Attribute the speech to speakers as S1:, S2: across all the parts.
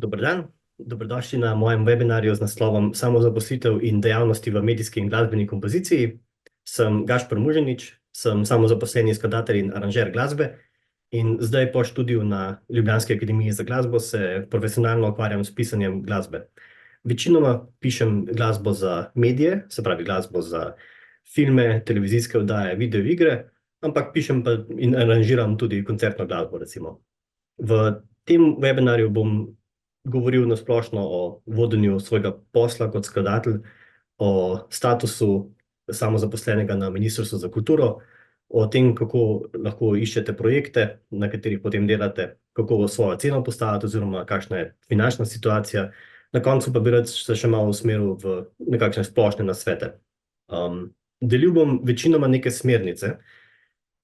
S1: Dober dan, dobrodošli na mojem webinarju z naslovom Samozaposlitev in dejavnosti v medijski in glasbeni kompoziciji. Sem Gašper Muženič, sem samozaposleni skladatelj in aranžer glasbe in zdaj po študiju na Ljubljanski akademiji za glasbo se profesionalno ukvarjam s pisanjem glasbe. Večinoma pišem glasbo za medije, se pravi glasbo za filme, televizijske oddaje, videoigre, ampak pišem pa in aranžiram tudi koncertno glasbo, recimo. V tem webinarju bom govoril na splošno o vodenju svojega posla kot skladatelj, o statusu samozaposlenega na Ministrstvu za kulturo, o tem, kako lahko iščete projekte, na katerih potem delate, kako svojo ceno postaviti oziroma kakšna je finančna situacija. Na koncu pa bi rad se še malo usmeril v nekakšne splošne nasvete. Delil bom večinoma neke smernice,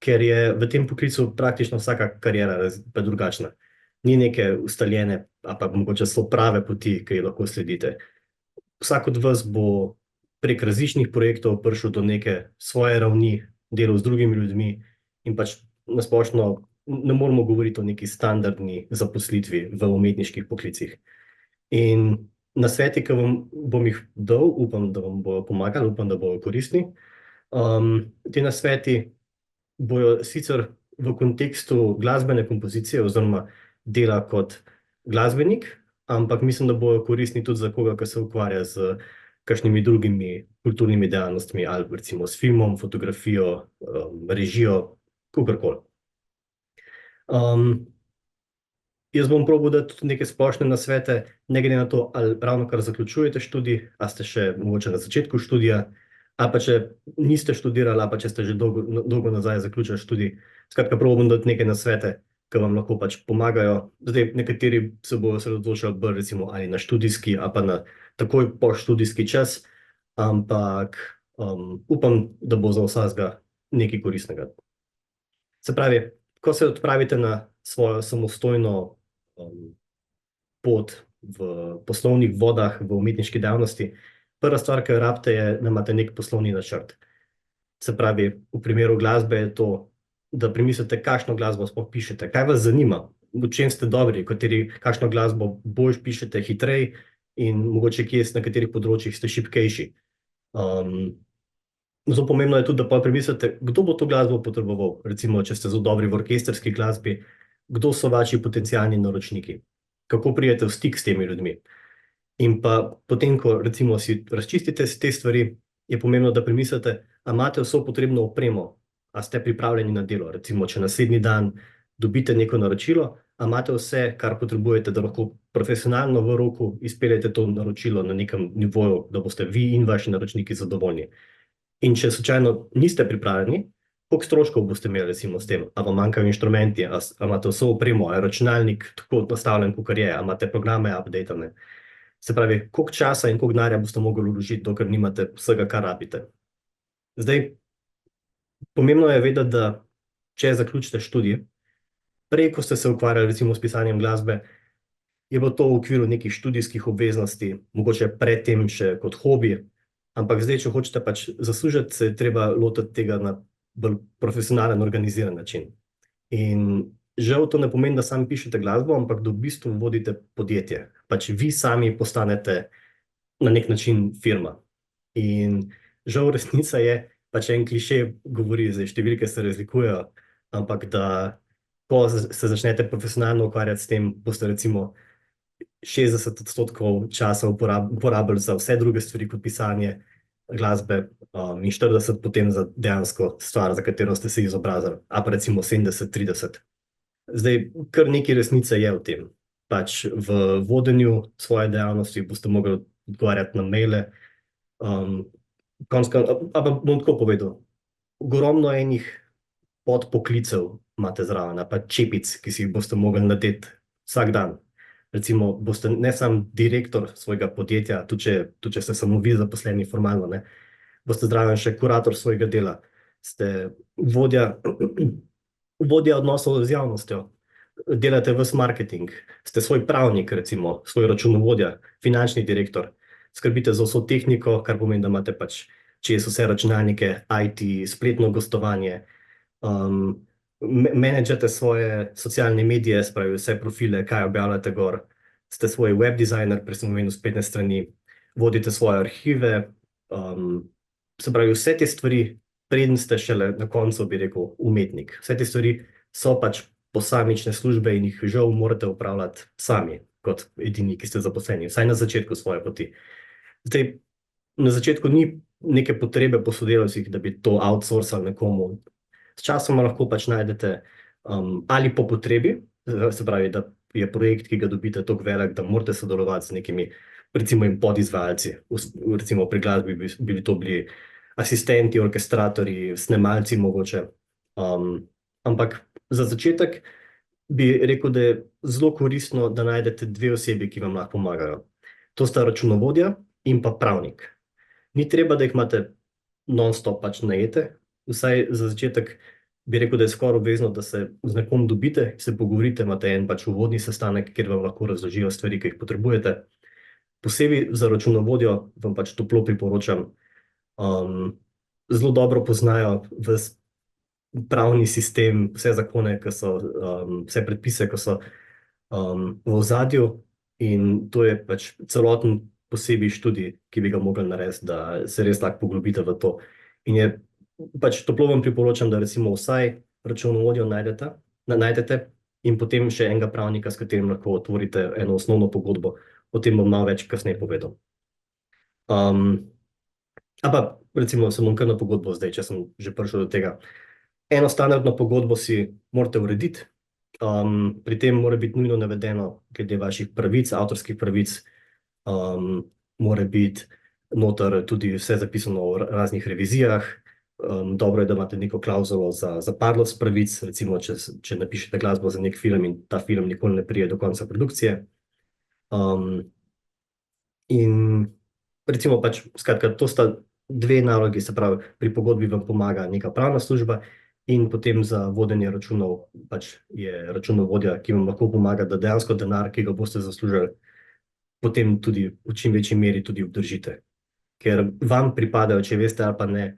S1: ker je v tem poklicu praktično vsaka kariera pa drugačna. Ni neke ustaljene, ali pa mogoče so prave poti, ki jih lahko sledite. Vsak od vas bo prek različnih projektov prišel do neke svoje ravni, delal z drugimi ljudmi in pač na splošno ne moramo govoriti o neki standardni zaposlitvi v umetniških poklicih. In nasveti, ki bom jih dal, upam, da vam bodo pomagali, upam, da bodo koristni. Ti nasveti bojo sicer v kontekstu glasbene kompozicije oziroma dela kot glasbenik, ampak mislim, da bojo koristni tudi za koga, ki se ukvarja z kakšnimi drugimi kulturnimi dejavnostmi ali recimo s filmom, fotografijo, režijo, kakorkoli. Jaz bom probal dati tudi neke splošne nasvete, ne glede na to, ali ravnokar zaključujete študij, ali ste še mogoče na začetku študija, ali pa če niste študirali, ali pa če ste že dolgo nazaj zaključili študij. Skratka, probam dati neke nasvete, ki vam lahko pač pomagajo. Zdaj, nekateri se bodo osredotočali bolj recimo ali na študijski ali pa na takoj po študijski čas, ampak upam, da bo za vsakega nekaj koristnega. Se pravi, ko se odpravite na svojo samostojno pot v poslovnih vodah, v umetniški dejavnosti, prva stvar, ki jo rabite, je, da imate nek poslovni načrt. Se pravi, v primeru glasbe je to, da premislite, kakšno glasbo sploh pišete, kaj vas zanima, v čem ste dobri, kakšno glasbo bolj pišete hitreje in mogoče na katerih področjih ste šibkejši. Zelo pomembno je tudi, da pa premislite, kdo bo to glasbo potreboval. Recimo, če ste zelo dobri v orkestrski glasbi, kdo so vaši potencialni naročniki, kako pridete v stik s temi ljudmi. In pa potem, ko recimo si razčistite te stvari, je pomembno, da premislite, a imate vso potrebno opremo, a ste pripravljeni na delo. Recimo, če naslednji dan dobite neko naročilo, a imate vse, kar potrebujete, da lahko profesionalno v roku izpeljete to naročilo na nekem nivoju, da boste vi in vaši naročniki zadovoljni. In če slučajno niste pripravljeni, koliko stroškov boste imeli recimo s tem, a vam manjkajo inštrumenti, a imate vso opremo, a je računalnik tako nastavljen, kakor je, a imate programe updatane. Se pravi, koliko časa in koliko denarja boste mogli vložiti, dokler nimate vsega, kar rabite. Zdaj, pomembno je vedeti, da če zaključite študij, prej, ko ste se ukvarjali recimo s pisanjem glasbe, je bilo to v okviru nekih študijskih obveznosti, mogoče predtem še kot hobi, ampak zdaj, če hočete pač zaslužiti, se je treba lotiti tega na bolj profesionalen, organiziran način. In žal to ne pomeni, da sami pišete glasbo, ampak da v bistvu vodite podjetje. Pač vi sami postanete na nek način firma. In žal resnica je, pač en kliše govori, zdaj številke se razlikujejo, ampak da ko se začnete profesionalno ukvarjati s tem, boste recimo 60% časa uporabili za vse druge stvari kot pisanje glasbe in 40% potem za dejansko stvar, za katero ste se izobrazili, a pa recimo 70-30. Zdaj, kar nekaj resnice je v tem. Pač v vodenju svoje dejavnosti boste mogli odgovarjati na maile, ampak bom tako povedal, ogromno enih podpoklicev imate zraven, pa čepic, ki si jih boste mogli nadeti vsak dan. Recimo, boste ne samo direktor svojega podjetja, tudi če ste samo vi zaposleni formalno, ne, boste zraven še kurator svojega dela, ste vodja odnosov z javnostjo, delate ves marketing, ste svoj pravnik, recimo, svoj računovodja, finančni direktor, skrbite za vso tehniko, kar pomeni, da imate pač čez vse računalnike, IT, spletno gostovanje, menedžete svoje socialne medije, spravi vse profile, kaj objavljate gor, ste svoj web designer, prej sem omenil spletne strani, vodite svoje arhive, se pravi vse te stvari, preden ste šele na koncu, bi rekel, umetnik. Vse te stvari so pač posamične službe in jih žal morate upravljati sami, kot edini, ki ste zaposleni, vsaj na začetku svoje poti. Zdaj, na začetku ni neke potrebe po sodelavcih, da bi to outsourcali nekomu. Sčasoma lahko pač najdete ali po potrebi, se pravi, da je projekt, ki ga dobite, tako velik, da morate sodelovati z nekimi, recimo, podizvajalci. Recimo pri glasbi bi to bili asistenti, orkestratorji, snemalci mogoče. Ampak za začetek bi rekel, da je zelo koristno, da najdete dve osebi, ki vam lahko pomagajo. To sta računovodja in pa pravnik. Ni treba, da jih imate non-stop pač najete. Vsaj za začetek bi rekel, da je skoraj obvezno, da se z nekom dobite, se pogovorite, imate en pač uvodni sestanek, kjer vam lahko razložijo stvari, ki jih potrebujete. Posebej za računovodjo vam pač toplo priporočam. Zelo dobro poznajo pravni sistem, vse zakone, vse predpise, ki so v ozadju, in to je pač celoten posebej študij, ki bi ga mogli narediti, da se res lahko poglobite v to. In je pač toplo vam priporočam, da recimo vsaj računovodjo najdete in potem še enega pravnika, s katerim lahko otvorite eno osnovno pogodbo. O tem bom malo več kasneje povedal. Ampak recimo se bom kar na pogodbo zdaj, če sem že prišel do tega. Eno standardno pogodbo si morate urediti. Pri tem mora biti nujno navedeno glede vaših pravic, avtorskih pravic. Mora biti noter tudi vse zapisano o raznih revizijah. Dobro je, da imate neko klauzulo za zapadlost pravic, recimo, če napišete glasbo za nek film in ta film nikoli ne pride do konca produkcije. In recimo pač, skratka, to sta dve nalogi, se pravi, pri pogodbi vam pomaga neka pravna služba in potem za vodenje računov pač je računovodja, ki vam lahko pomaga, da dejansko denar, ki ga boste zaslužili, potem tudi v čim večji meri tudi obdržite. Ker vam pripadajo, če veste ali pa ne,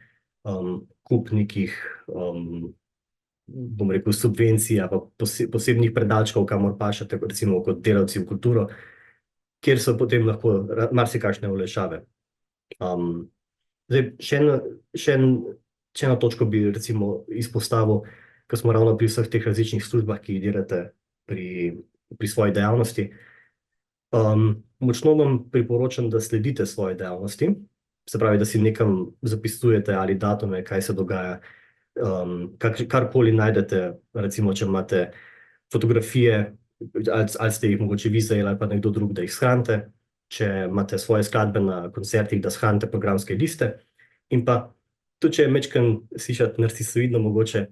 S1: kup nekih, bom rekel, subvencij ali pa posebnih predalčkov, kamor pašete, recimo kot delavci v kulturo, kjer so potem lahko marsikakšne olajšave. Zdaj, še eno točko bi recimo izpostavil, ko smo ravno pri vseh teh različnih službah, ki jih delate pri svoji dejavnosti. Močno vam priporočam, da sledite svoji dejavnosti, se pravi, da si nekam zapisujete ali datume, kaj se dogaja, karkoli najdete, recimo, če imate fotografije, ali ste jih mogoče vi zajeli ali pa nekdo drug, da jih shranite, če imate svoje skladbe na koncertih, da shranite programske liste, in pa tudi, če je majčkeno slišati narcisoidno mogoče,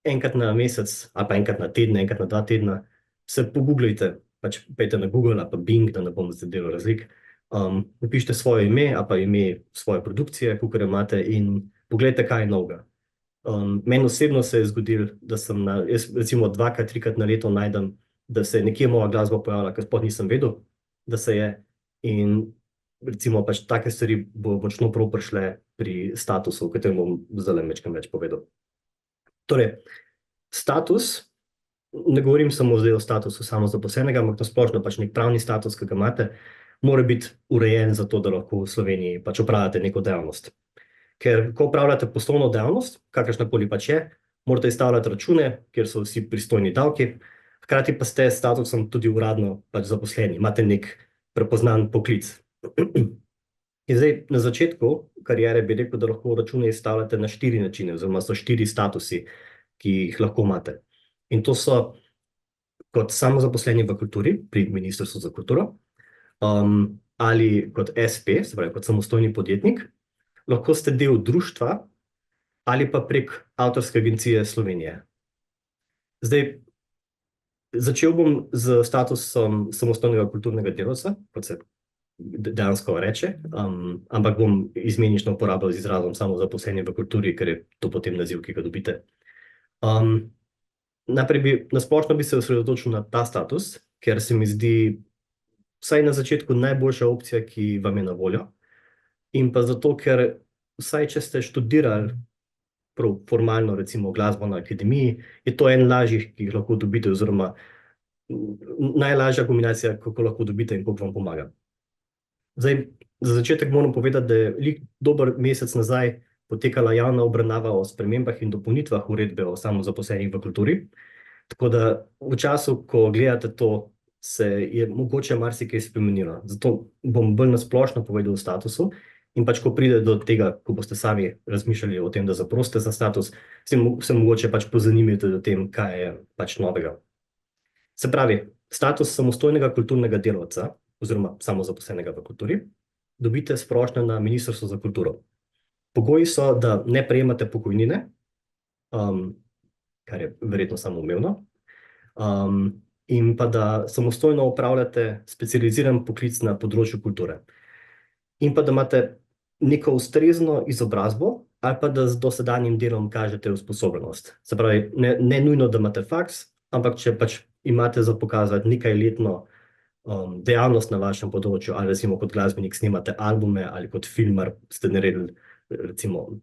S1: enkrat na mesec ali pa enkrat na teden, enkrat na 2 tedna, se pogooglajte, pač pejte na Google ali pa Bing, da ne bom zdaj delal razlik, napišite svoje ime ali pa ime svoje produkcije, kakor imate, in pogledajte, kaj je novega. Meni osebno se je zgodilo, da sem jaz recimo 2-krat, 3-krat na leto najdem, da se je nekje moja glasba pojavila, ker sploh nisem vedel, da se je, in recimo pač take stvari bo močno prav prišle pri statusu, o katerem bom zdaj majčkeno več povedal. Torej, status, ne govorim samo zdaj o statusu samozaposlenega, ampak nasplošno pač nek pravni status, ki ga imate, mora biti urejen za to, da lahko v Sloveniji pač opravljate neko dejavnost. Ker ko opravljate poslovno dejavnost, kakršnakoli pač je, morate izstavljati račune, kjer so vsi pristojni davki, hkrati pa ste s statusom tudi uradno pač zaposleni, imate nek prepoznan poklic. In zdaj, na začetku kariere bi rekel, da lahko račune izstavljate na 4 načine, oziroma so 4 statusi, ki jih lahko imate. In to so kot samozaposleni v kulturi, pri Ministrstvu za kulturo, ali kot SP, se pravi kot samostojni podjetnik, lahko ste del društva ali pa prek Avtorske agencije Slovenije. Zdaj, začel bom z statusom samostojnega kulturnega delavca, kot se dejansko reče, ampak bom izmenično uporabljal z izrazom samozaposleni v kulturi, ker je to potem naziv, ki ga dobite. Najprej nasplošno bi se osredotočil na ta status, ker se mi zdi vsaj na začetku najboljša opcija, ki vam je na voljo. In pa zato, ker vsaj če ste študirali prav formalno recimo glasbo na akademiji, je to en lažjih, ki jih lahko dobite, oziroma najlažja kombinacija, kako lahko dobite in koliko vam pomaga. Zdaj, za začetek moram povedati, da je dober mesec nazaj potekala javna obravnava o spremembah in dopolnitvah uredbe o samozaposlenih v kulturi. Tako da v času, ko gledate to, se je mogoče marsikaj spremenilo. Zato bom bolj nasplošno povedal o statusu in pač, ko pride do tega, ko boste sami razmišljali o tem, da zaprosite za status, se mogoče pač pozanimite o tem, kaj je pač novega. Se pravi, status samostojnega kulturnega delavca oziroma samozaposlenega v kulturi dobite sprošnjo na Ministrstvu za kulturo. Pogoji so, da ne prejemate pokojnine, kar je verjetno samoumevno, in pa da samostojno opravljate specializiran poklic na področju kulture. In pa da imate neko ustrezno izobrazbo ali pa da z dosedanjim delom kažete usposobljenost. Se pravi, ne nujno, da imate faks, ampak če pač imate za pokazati nekaj letno dejavnost na vašem področju, ali recimo kot glasbenik snemate albume, ali kot filmar ste naredili recimo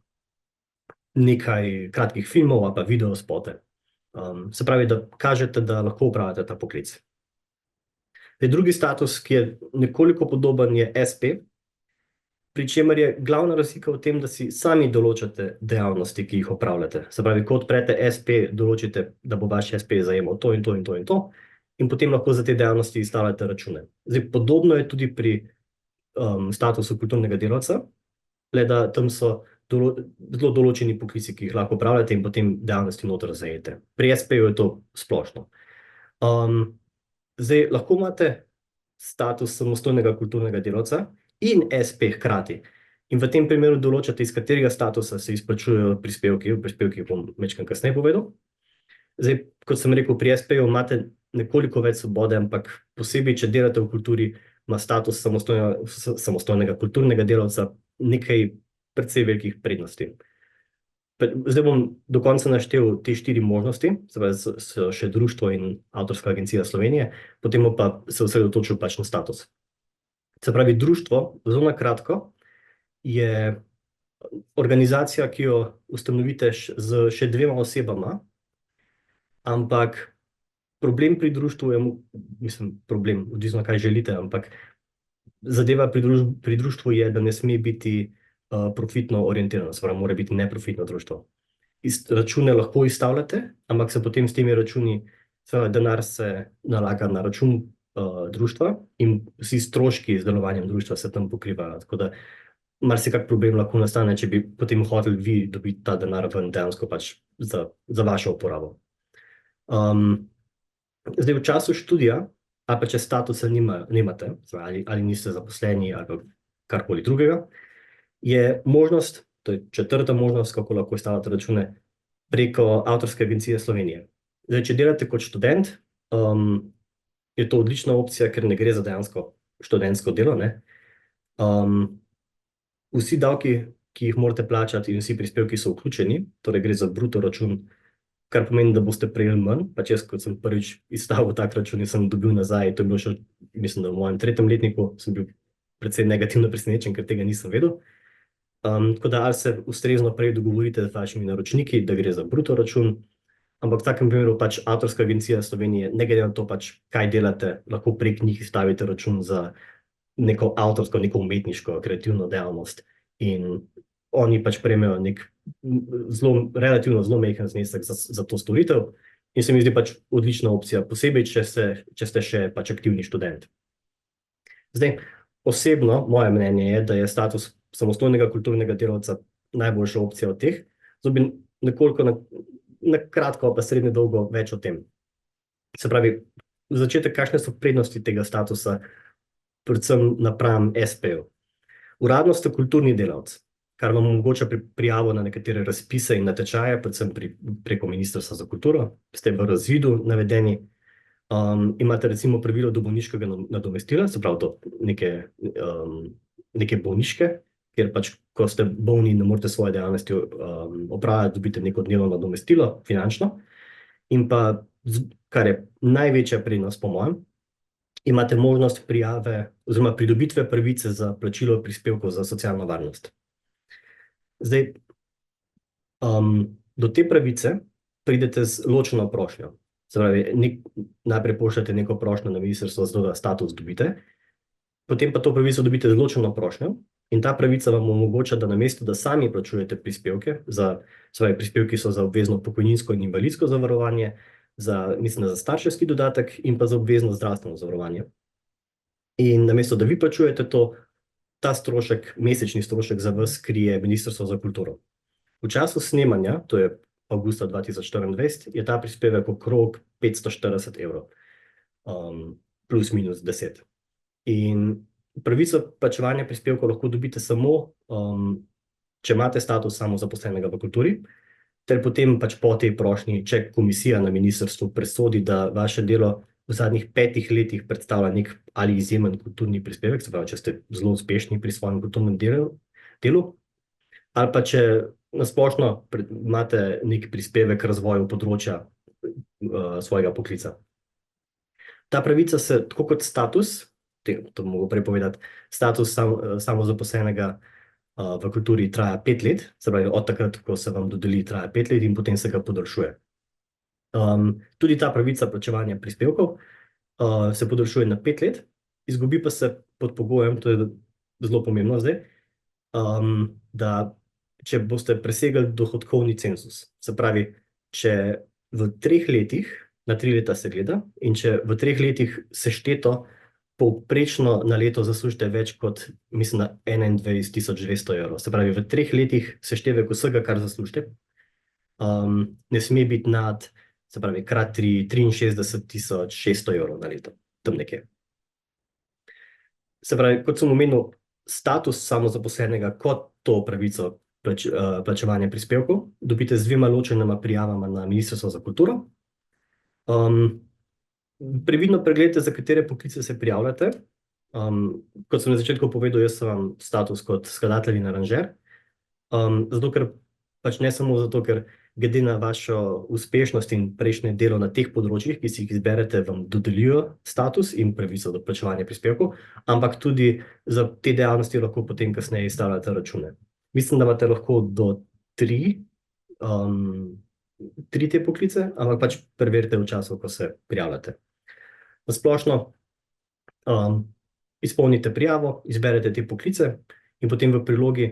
S1: nekaj kratkih filmov ali pa videospote. Se pravi, da kažete, da lahko upravljate ta poklic. Drugi status, ki je nekoliko podoben, je SP, pri čemer je glavna razlika v tem, da si sami določate dejavnosti, ki jih opravljate. Se pravi, ko odprete SP, določite, da bo vaš SP zajemal to in to in to in to, in potem lahko za te dejavnosti izstavljate račune. Zdaj, podobno je tudi pri statusu kulturnega delavca, le da tam so zelo določeni poklici, ki jih lahko upravljate in potem dejavnosti noter zajete. Pri SP-ju je to splošno. Zdaj, lahko imate status samostojnega kulturnega delavca in SP hkrati. In v tem primeru določate, iz katerega statusa se izplačujejo prispevki. V prispevkih bom večkrat kasneje povedal. Zdaj, kot sem rekel, pri SP-ju imate nekoliko več svobode, ampak posebej, če delate v kulturi, ima status samostojnega kulturnega delavca nekaj precej velikih prednosti. Zdaj bom do konca naštel te 4 možnosti, se pravi, so še društvo in Avtorska agencija Slovenije, potem bom pa se osredotočil pač na status. Se pravi, društvo, zelo na kratko, je organizacija, ki jo ustanovite z še 2 osebama, ampak problem pri društvu je, problem, odvisno kaj želite, ampak zadeva pri društvu je, da ne sme biti profitno orientirano, se pravi, mora biti neprofitno društvo. Račune lahko izstavljate, ampak se potem s temi računi, denar se nalaga na račun društva in vsi stroški z delovanjem društva se tam pokrivajo. Tako da marsikak problem lahko nastane, če bi potem hoteli vi dobiti ta denar ven dejansko pač za vašo uporabo. Zdaj, v času študija, ali pa če statusa nimate, ali niste zaposleni ali karkoli drugega, je možnost, to je 4. možnost, kako lahko izstavljate račune, preko Avtorske agencije Slovenije. Zdaj, če delate kot študent, je to odlična opcija, ker ne gre za dejansko študentsko delo, ne. Vsi davki, ki jih morate plačati in vsi prispevki so vključeni, torej gre za bruto račun, kar pomeni, da boste prejeli manj, pač jaz, kot sem prvič izstavil tak račun in sem dobil nazaj, to je bilo še, mislim, da v mojem 3. letniku, sem bil precej negativno presenečen, ker tega nisem vedel. Tako da ali se ustrezno prej dogovorite z vašimi naročniki, da gre za bruto račun, ampak v takem primeru pač Avtorska agencija Slovenije, ne glede na to pač, kaj delate, lahko prek njih izstavite račun za neko avtorsko, neko umetniško, kreativno dejavnost in oni pač prejmejo nek relativno zelo majhen znesek za to storitev in se mi zdi pač odlična opcija, posebej, če ste še pač aktivni študent. Zdaj, osebno, moje mnenje je, da je status samostojnega kulturnega delavca najboljša opcija od teh. Zdaj bi nekoliko na kratko pa srednje dolgo več o tem. Se pravi, v začetek, kakšne so prednosti tega statusa, predvsem napram SP-ju. Uradno ste kulturni delavec, kar vam omogoča prijavo na nekatere razpise in natečaje, predvsem preko Ministrstva za kulturo, ste v razvidu navedeni, imate recimo pravilo do bolniškega nadomestila, se pravi do neke bolniške, kjer pač, ko ste bolni in ne morete svoje dejavnosti opravljati, dobite neko dnevno nadomestilo, finančno, in pa, kar je največja prednost po mojem, imate možnost prijave oziroma pridobitve pravice za plačilo prispevkov za socialno varnost. Zdaj, do te pravice pridete z ločeno prošnjo. Se pravi, najprej pošljete neko prošnjo na ministrstvo, zato da status dobite, potem pa to pravico dobite z ločeno prošnjo in ta pravica vam omogoča, da namesto, da sami plačujete prispevke, se pravi, prispevki so za obvezno pokojninsko in invalidsko zavarovanje, mislim, da za starševski dodatek in pa za obvezno zdravstveno zavarovanje. In namesto, da vi plačujete to, ta strošek, mesečni strošek za vas krije Ministrstvo za kulturo. V času snemanja, to je avgusta 2024, je ta prispevek okrog 540 evrov, plus minus 10. In pravico plačevanja prispevkov lahko dobite samo, če imate status samozaposlenega v kulturi, ter potem pač po tej prošnji, če komisija na ministrstvu presodi, da vaše delo v zadnjih 5 letih predstavlja nek ali izjemen kulturni prispevek, se pravi, če ste zelo uspešni pri svojem kulturnem delu, ali pa če nasplošno imate nek prispevek k razvoju področja svojega poklica. Ta pravica se, tako kot status, to mogo prej povedati, status samozaposlenega v kulturi traja 5 let, se pravi, od takrat, ko se vam dodeli, traja 5 let in potem se ga podaljšuje. Tudi ta pravica plačevanja prispevkov se podaljšuje na 5 let, izgubi pa se pod pogojem, to je zelo pomembno zdaj, da če boste presegli dohodkovni cenzus, se pravi, če v 3 letih, na 3 leta se gleda, in če v 3 letih sešteto povprečno na leto zaslužite več kot, mislim, na 21.200 evrov. Se pravi, v 3 letih seštevek vsega, kar zaslužite, ne sme biti nad, se pravi, krat 3, 63.600 evrov na leto, tam nekje. Se pravi, kot sem omenil, status samozaposlenega kot to pravico plačevanja prispevkov dobite z 2 ločenima prijavama na Ministrstvo za kulturo. Previdno pregledajte, za katere poklice se prijavljate. Kot sem na začetku povedal, jaz sem vam status kot skladatelj in aranžer, zato ker pač ne samo zato, ker glede na vašo uspešnost in prejšnje delo na teh področjih, ki si jih izberete, vam dodelijo status in pravico do plačevanja prispevkov, ampak tudi za te dejavnosti lahko potem kasneje izstavljate račune. Mislim, da imate lahko do 3 te poklice, ampak pač preverite v času, ko se prijavljate. Na splošno izpolnite prijavo, izberete te poklice in potem v prilogi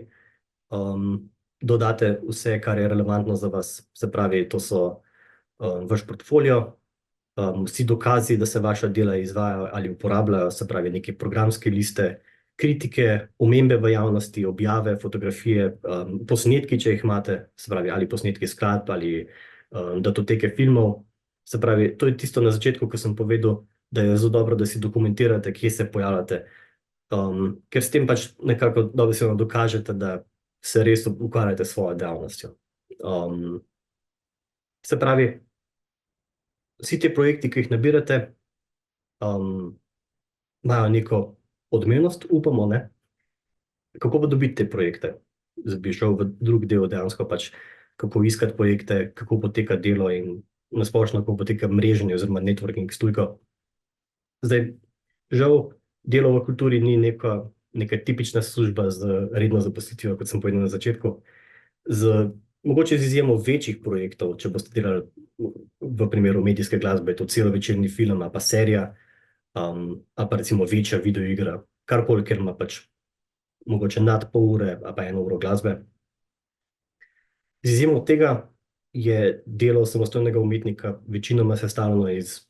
S1: dodate vse, kar je relevantno za vas. Se pravi, to so vaš portfolio, vsi dokazi, da se vaša dela izvajajo ali uporabljajo, se pravi, neke programske liste, kritike, omembe v javnosti, objave, fotografije, posnetki, če jih imate, se pravi, ali posnetki skladb, ali datoteke filmov. Se pravi, to je tisto na začetku, ko sem povedal, da je zelo dobro, da si dokumentirate, kje se pojavljate, ker s tem pač nekako dobesedno dokažete, da se res ukvarjate s svojo dejavnostjo. Se pravi, vsi te projekti, ki jih nabirate, imajo neko odmevnost, upamo, ne? Kako pa dobiti te projekte? Zdaj bi šel v drug del dejansko pač, kako iskati projekte, kako poteka delo in nasplošno, kako poteka mreženje oziroma networking s tujko. Zdaj, žal, delo v kulturi ni neka tipična služba z redno zaposlitvijo, kot sem povedal na začetku. Mogoče z izjemo večjih projektov, če boste delali v primeru medijske glasbe, je to celovečerni film ali pa serija, ali pa recimo večja videoigra, karkoli, ker ima pač mogoče nad pol ure ali pa 1 uro glasbe. Z izjemo tega je delo samostojnega umetnika večinoma sestavljeno iz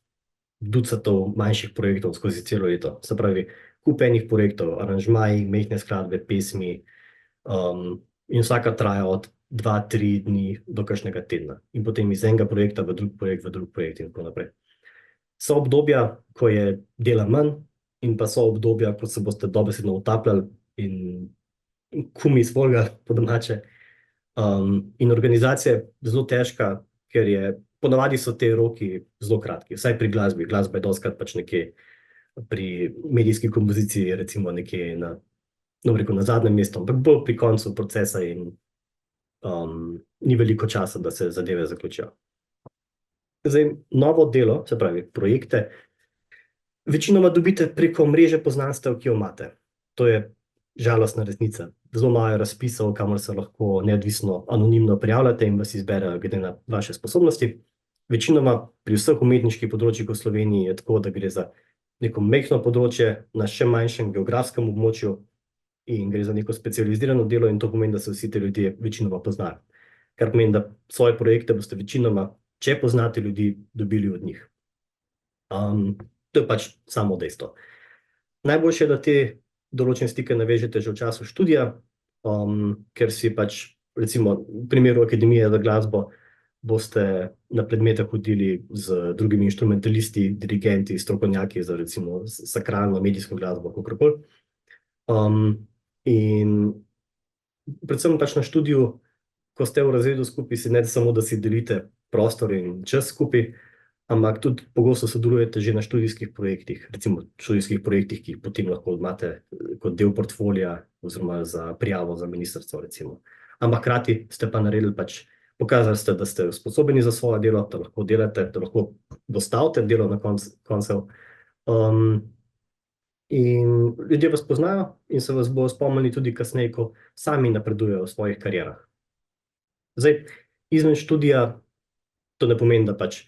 S1: ducatov manjših projektov skozi celo leto. Se pravi, kup enih projektov, aranžmaji, majhne skladbe, pesmi, in vsaka traja od 2-3 dni do kakšnega tedna. In potem iz enega projekta v drug projekt in tako naprej. So obdobja, ko je dela manj, in pa so obdobja, ko se boste dobesedno utapljali in kumi svojega po domače. In organizacija je zelo težka, ker ponavadi so te roki zelo kratki, vsaj pri glasbi. Glasba je dostikrat pač nekje pri medijski kompoziciji, recimo nekje na zadnjem mestu, ampak bolj pri koncu procesa in ni veliko časa, da se zadeve zaključijo. Zdaj, novo delo, se pravi projekte, večinoma dobite preko mreže poznanstev, ki jo imate. To je žalostna resnica. Zelo malo je razpisov, kamor se lahko neodvisno, anonimno prijavljate in vas izberejo glede na vaše sposobnosti. večinoma pri vseh umetniških področjih v Sloveniji je tako, da gre za neko majhno področje na še manjšem geografskem območju in gre za neko specializirano delo in to pomeni, da se vsi ti ljudje večinoma poznajo. Kar pomeni, da svoje projekte boste večinoma, če poznate ljudi, dobili od njih. To je pač samo dejstvo. Najboljše je, da te določene stike navežete že v času študija, ker si pač, recimo v primeru Akademije za glasbo, boste na predmete hodili z drugimi inštrumentalisti, dirigenti, strokovnjaki za recimo sakralno, medijsko glasbo, kakorkoli. In predvsem pač na študiju, ko ste v razredu skupaj, si ne samo, da si delite prostor in čas skupaj, ampak tudi pogosto sodelujete že na študijskih projektih, recimo študijskih projektih, ki jih potem lahko imate kot del portfolija oziroma za prijavo za ministrstvo, recimo. Ampak hkrati ste pa naredili pač, pokazali ste, da ste sposobni za svoje delo, da lahko delate, da lahko dostavite delo na koncev. In ljudje vas poznajo in se vas bodo spomnili tudi kasneje, ko sami napredujejo v svojih karierah. Zdaj, izven študija, to ne pomeni, da pač,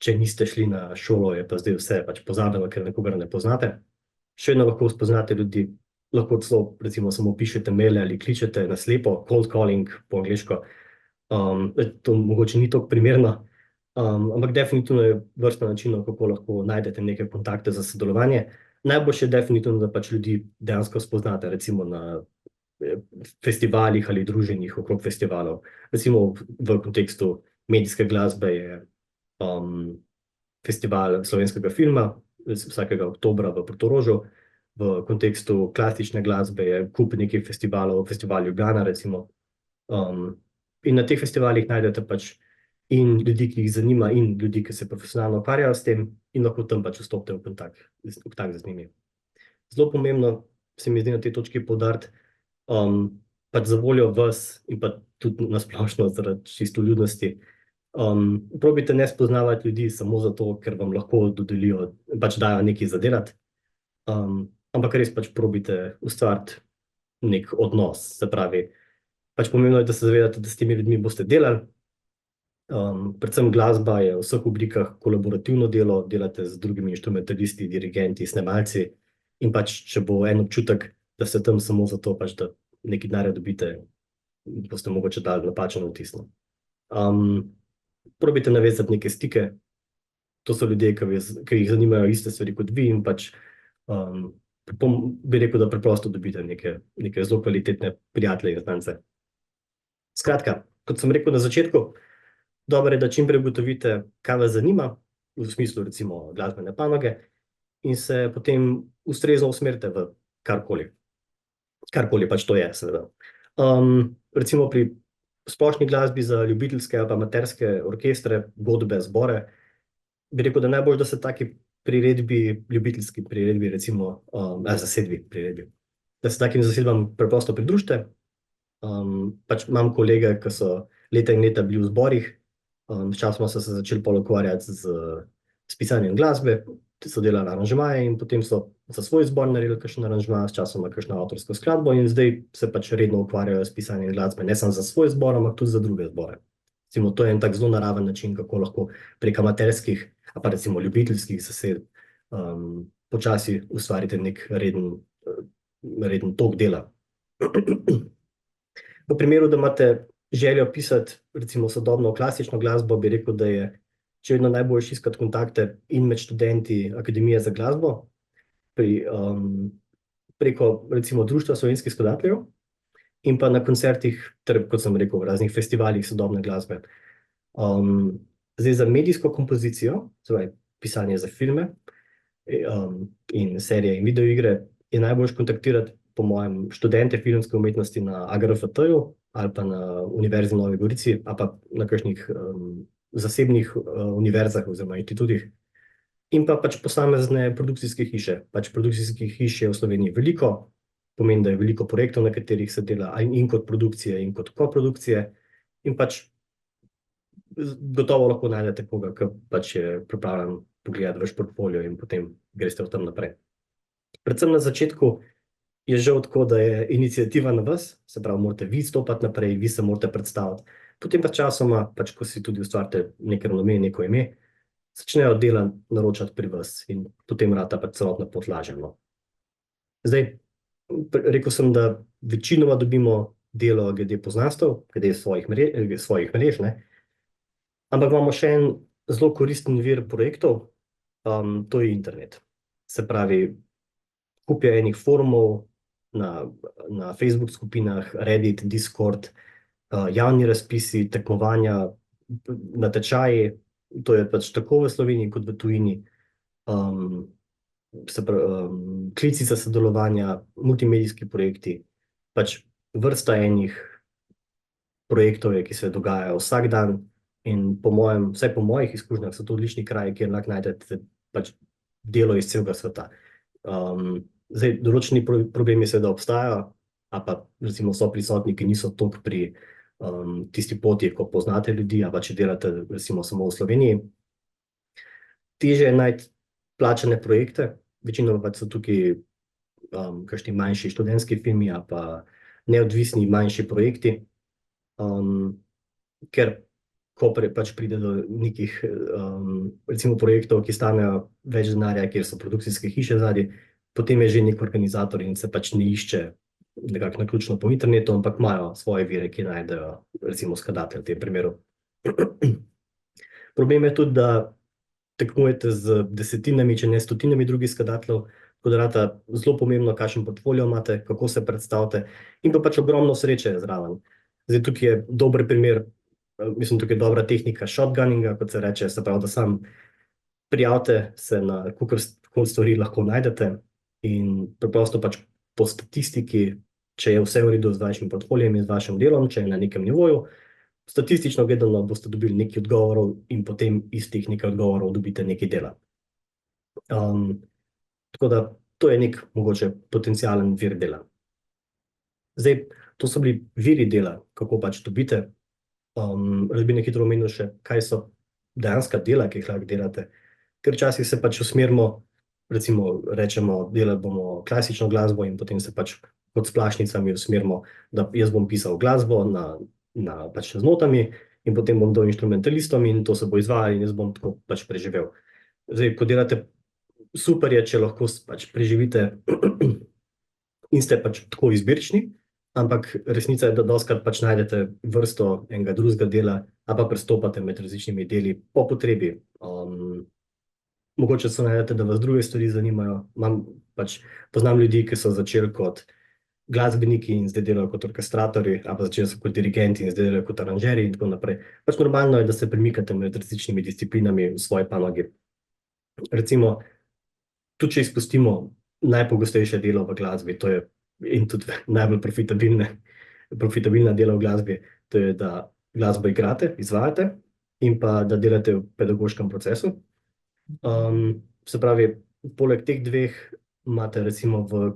S1: če niste šli na šolo, je pa zdaj vse pač pozabljeno, ker nekoga ne poznate. Še vedno lahko spoznate ljudi, lahko celo, recimo, samo pišete maile ali kličete na slepo, cold calling po angleško. To mogoče ni tako primerno, ampak definitivno je vrsta načinov, kako lahko najdete neke kontakte za sodelovanje. Najboljše je definitivno, da pač ljudi dejansko spoznate, recimo na festivalih ali druženjih okrog festivalov. Recimo v kontekstu medijske glasbe je festival slovenskega filma, vsakega oktobra v Portorožu. V kontekstu klasične glasbe je kup nekih festivalov, festival Ljubljana recimo. In na teh festivalih najdete pač in ljudi, ki jih zanima, in ljudi, ki se profesionalno ukvarjajo s tem, in lahko tam pač vstopite v kontakt z njimi. Zelo pomembno se mi zdi na tej točki poudariti, pač za voljo vas in pa tudi nasplošno zaradi čisto ljudnosti, probajte ne spoznavati ljudi samo zato, ker vam lahko dodelijo, pač dajo nekaj za delati, ampak res pač probajte ustvariti nek odnos, se pravi, pač pomembno je, da se zavedate, da s temi ljudmi boste delali. Predvsem glasba je v vseh oblikah kolaborativno delo, delate z drugimi inštrumentalisti, dirigenti, snemalci in pač, če bo en občutek, da ste tam samo zato, pač, da nekaj denarja dobite, boste mogoče dali napačen vtis. Probajte navezati neke stike, to so ljudje, ki jih zanimajo iste stvari kot vi in pač bi rekel, da preprosto dobite neke zelo kvalitetne prijatelje in znance. Skratka, kot sem rekel na začetku, dobro je, da čim prej ugotovite, kaj vas zanima, v smislu recimo glasbene panoge, in se potem ustrezno usmerite v karkoli. Karkoli pač to je, seveda. Recimo pri splošni glasbi za ljubiteljske ali pa amaterske orkestre, godbe, zbore, bi rekel, da najbolj, da se taki priredbi, ljubiteljski priredbi, recimo zasedbi priredbi, da se takim zasedbam preprosto pridružite. Pač imam kolege, ki so leta in leta bili v zborih, sčasoma so se začeli ukvarjati s pisanjem glasbe, so delali aranžmaje in potem so za svoj zbor naredili kakšen aranžma, sčasoma kakšno avtorsko skladbo in zdaj se pač redno ukvarjajo s pisanjem glasbe, ne samo za svoj zbor, ampak tudi za druge zbore. Recimo, to je en tak zelo naraven način, kako lahko prek amaterskih, a pa recimo ljubiteljskih zasedb počasi ustvarite nek reden tok dela. V primeru, da imate željo pisati recimo sodobno klasično glasbo, bi rekel, da je še vedno najboljše iskati kontakte in med študenti Akademije za glasbo, preko recimo Društva slovenskih skladateljev in pa na koncertih, ter kot sem rekel, v raznih festivalih sodobne glasbe. Zdaj za medijsko kompozicijo, torej pisanje za filme in serije in videoigre, je najboljše kontaktirati po mojem študente filmske umetnosti na AGRFT-ju ali pa na Univerzi v Novi Gorici ali pa na kakšnih zasebnih univerzah oziroma inštitutih. In pa pač posamezne produkcijske hiše. Pač produkcijskih hiš je v Sloveniji veliko, pomeni, da je veliko projektov, na katerih se dela in kot produkcije in kot koprodukcije. In pač gotovo lahko najdete koga, ki pač je pripravljen pogledati vaš portfolio in potem greste v tem naprej. Predvsem na začetku je žal tako, da je iniciativa na vas, se pravi, morate vi stopati naprej, vi se morate predstaviti, Potem pa časoma, pač ko si tudi ustvarite neke renome, neko ime, začnejo dela naročati pri vas in potem rata pač celotna pot lažja, no. Zdaj, rekel sem, da večinoma dobimo delo glede poznanstev, glede svojih mrež, ne. Ampak imamo še en zelo koristen vir projektov, to je internet. Se pravi, kupijo enih forumov na Facebook skupinah, Reddit, Discord, javni razpisi, tekmovanja, natečaji, to je pač tako v Sloveniji kot v tujini. Klici za sodelovanja, multimedijski projekti, pač vrsta enih projektov je, ki se dogajajo vsak dan in vsaj po mojih izkušnjah so to odlični kraji, kjer lahko najdete pač delo iz celega sveta. Zdaj, določeni problemi seveda obstajajo, a pa recimo so prisotni, ki niso toliko pri tisti poti, ko poznate ljudi, a pa če delate recimo samo v Sloveniji. Težje je najti plačane projekte, večinoma pač so tukaj kakšni manjši študentski filmi a pa neodvisni manjši projekti, ker ko pač pride do nekih recimo projektov, ki stanejo več denarja, kjer so produkcijske hiše zadaj, potem je že nek organizator in se pač ne išče nekako naključno po internetu, ampak imajo svoje vire, ki najdejo recimo skladatelj v tem primeru. Problem je tudi, da tekmujete z desetinami, če ne stotinami drugih skladateljev, tako da rata zelo pomembno, kakšen portfolio imate, kako se predstavite in pa pač ogromno sreče zraven. Zdaj, tukaj je dober primer, mislim, tukaj je dobra tehnika shotgunninga, kot se reče, se pravi, da sam prijavite se na kakor stvari lahko najdete in preprosto pač po statistiki, če je vse v redu z vašim portfolijem in z vašim delom, če je na nekem nivoju, statistično gledano boste dobili nekaj odgovorov in potem iz teh nekaj odgovorov dobite nekaj dela. Tako da to je nek mogoče potencialen vir dela. Zdaj, to so bili viri dela, kako pač dobite. Rad bi na hitro omenil še, kaj so dejanska dela, ki jih lahko delate. Ker včasih se pač usmerimo, recimo rečemo, delati bomo klasično glasbo in potem se pač pod splašnicami usmerimo, da jaz bom pisal glasbo pač z notami in potem bom dal inštrumentalistom in to se bo izvajalo in jaz bom tako pač preživel. Zdaj, ko delate, super je, če lahko pač preživite in ste pač tako izbirčni, ampak resnica je, da dostikrat pač najdete vrsto enega drugega dela ali pa prestopate med različnimi deli po potrebi. Mogoče se najdete, da vas druge stvari zanimajo. Poznam ljudi, ki so začeli kot glasbeniki in zdaj delajo kot orkestratorji, ali pa začeli so kot dirigenti in zdaj delajo kot aranžerji in tako naprej. Pač normalno je, da se premikate med različnimi disciplinami v svoji panogi. Recimo, tudi če izpustimo najpogostejše delo v glasbi, to je in tudi najbolj profitabilna dela v glasbi, to je, da glasbo igrate, izvajate in pa da delate v pedagoškem procesu. Se pravi, poleg teh dveh imate recimo v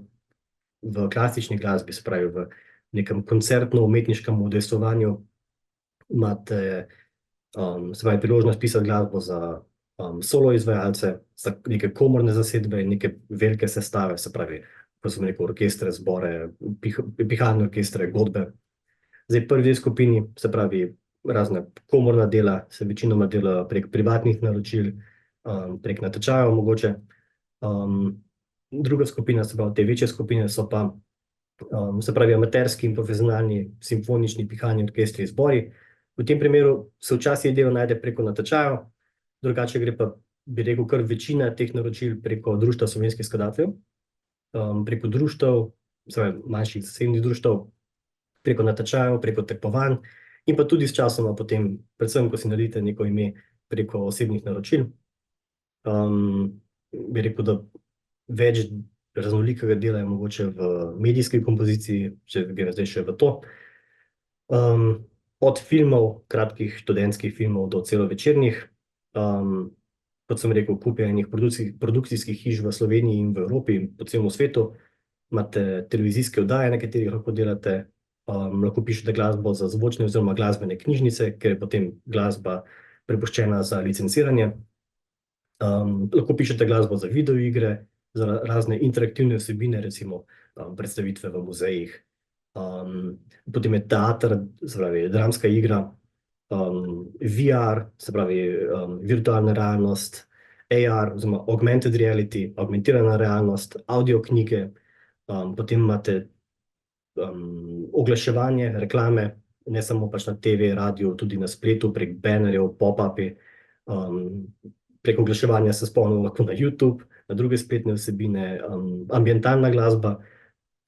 S1: klasični glasbi, se pravi v nekem koncertno-umetniškem udejstvovanju, imate se pravi priložnost pisati glasbo za solo izvajalce, za neke komorne zasedbe in neke velike sestave, se pravi, ko sem rekel, orkestre, zbore, pihalne orkestre, godbe. Zdaj, prvi dve skupini, se pravi, razne komorna dela, se večinoma delajo prek privatnih naročil, prek natečajev mogoče. Druga skupina, se pravi, te večje skupine so pa, se pravi, amaterski in profesionalni simfonični pihalni orkestri, zbori. V tem primeru se včasih delo najde preko natečajev, drugače gre pa, bi rekel, kar večina teh naročil preko Društva slovenskih skladateljev, preko društev, se pravi, manjših zasebnih društev, preko natečajev, preko tekmovanj in pa tudi sčasoma potem, predvsem, ko si naredite neko ime preko osebnih naročil. Bi rekel, da več raznolikega dela je mogoče v medijski kompoziciji, če grem zdaj še v to. Od filmov, kratkih študentskih filmov do celovečernih, kot sem rekel, kupijo enih produkcijskih hiš v Sloveniji in v Evropi in po celem svetu. Imate televizijske oddaje, na katerih lahko delate, lahko pišete glasbo za zvočne oziroma glasbene knjižnice, ker je potem glasba prepuščena za licenciranje. Lahko pišete glasbo za videoigre, za razne interaktivne vsebine, recimo predstavitve v muzejih. Potem je teater, se pravi, dramska igra, VR, se pravi virtualna realnost, AR, oziroma augmented reality, augmentirana realnost, audio knjige, potem imate oglaševanje, reklame, ne samo pač na TV, radio, tudi na spletu, prek banerjev, pop-upi. Prek oglaševanja se spomnimo lahko na YouTube, na druge spletne vsebine, ambientalna glasba,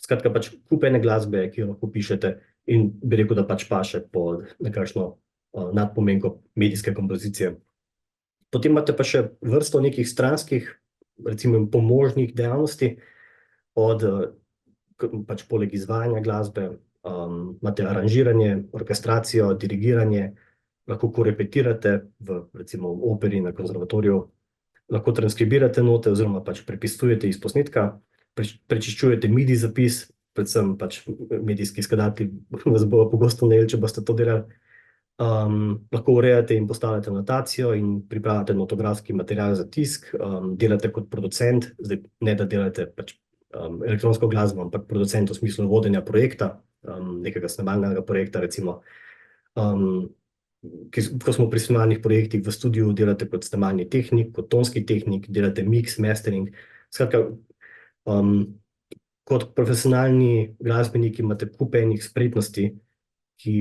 S1: skratka pač kup ene glasbe, ki jo lahko pišete in bi rekel, da pač paše pod nekakšno nadpomenko medijske kompozicije. Potem imate pa še vrsto nekih stranskih, recimo pomožnih dejavnosti, od pač poleg izvajanja glasbe, imate aranžiranje, orkestracijo, dirigiranje, lahko korepetirate v recimo v operi na konzervatoriju, lahko transkribirate note oziroma pač prepisujete iz posnetka, prečiščujete MIDI zapis, predvsem pač medijski skladatelji vas bodo pogosto najeli, če boste to delali. Lahko urejate in postavljate notacijo in pripravljate notografski material za tisk, delate kot producent, zdaj ne da delate pač elektronsko glasbo, ampak producent v smislu vodenja projekta, nekega snemalnega projekta recimo. Ko smo pri snemalnih projektih v studiu, delate kot snemalni tehnik, kot tonski tehnik, delate mix, mastering. Skratka, kot profesionalni glasbeniki imate kup enih spretnosti, ki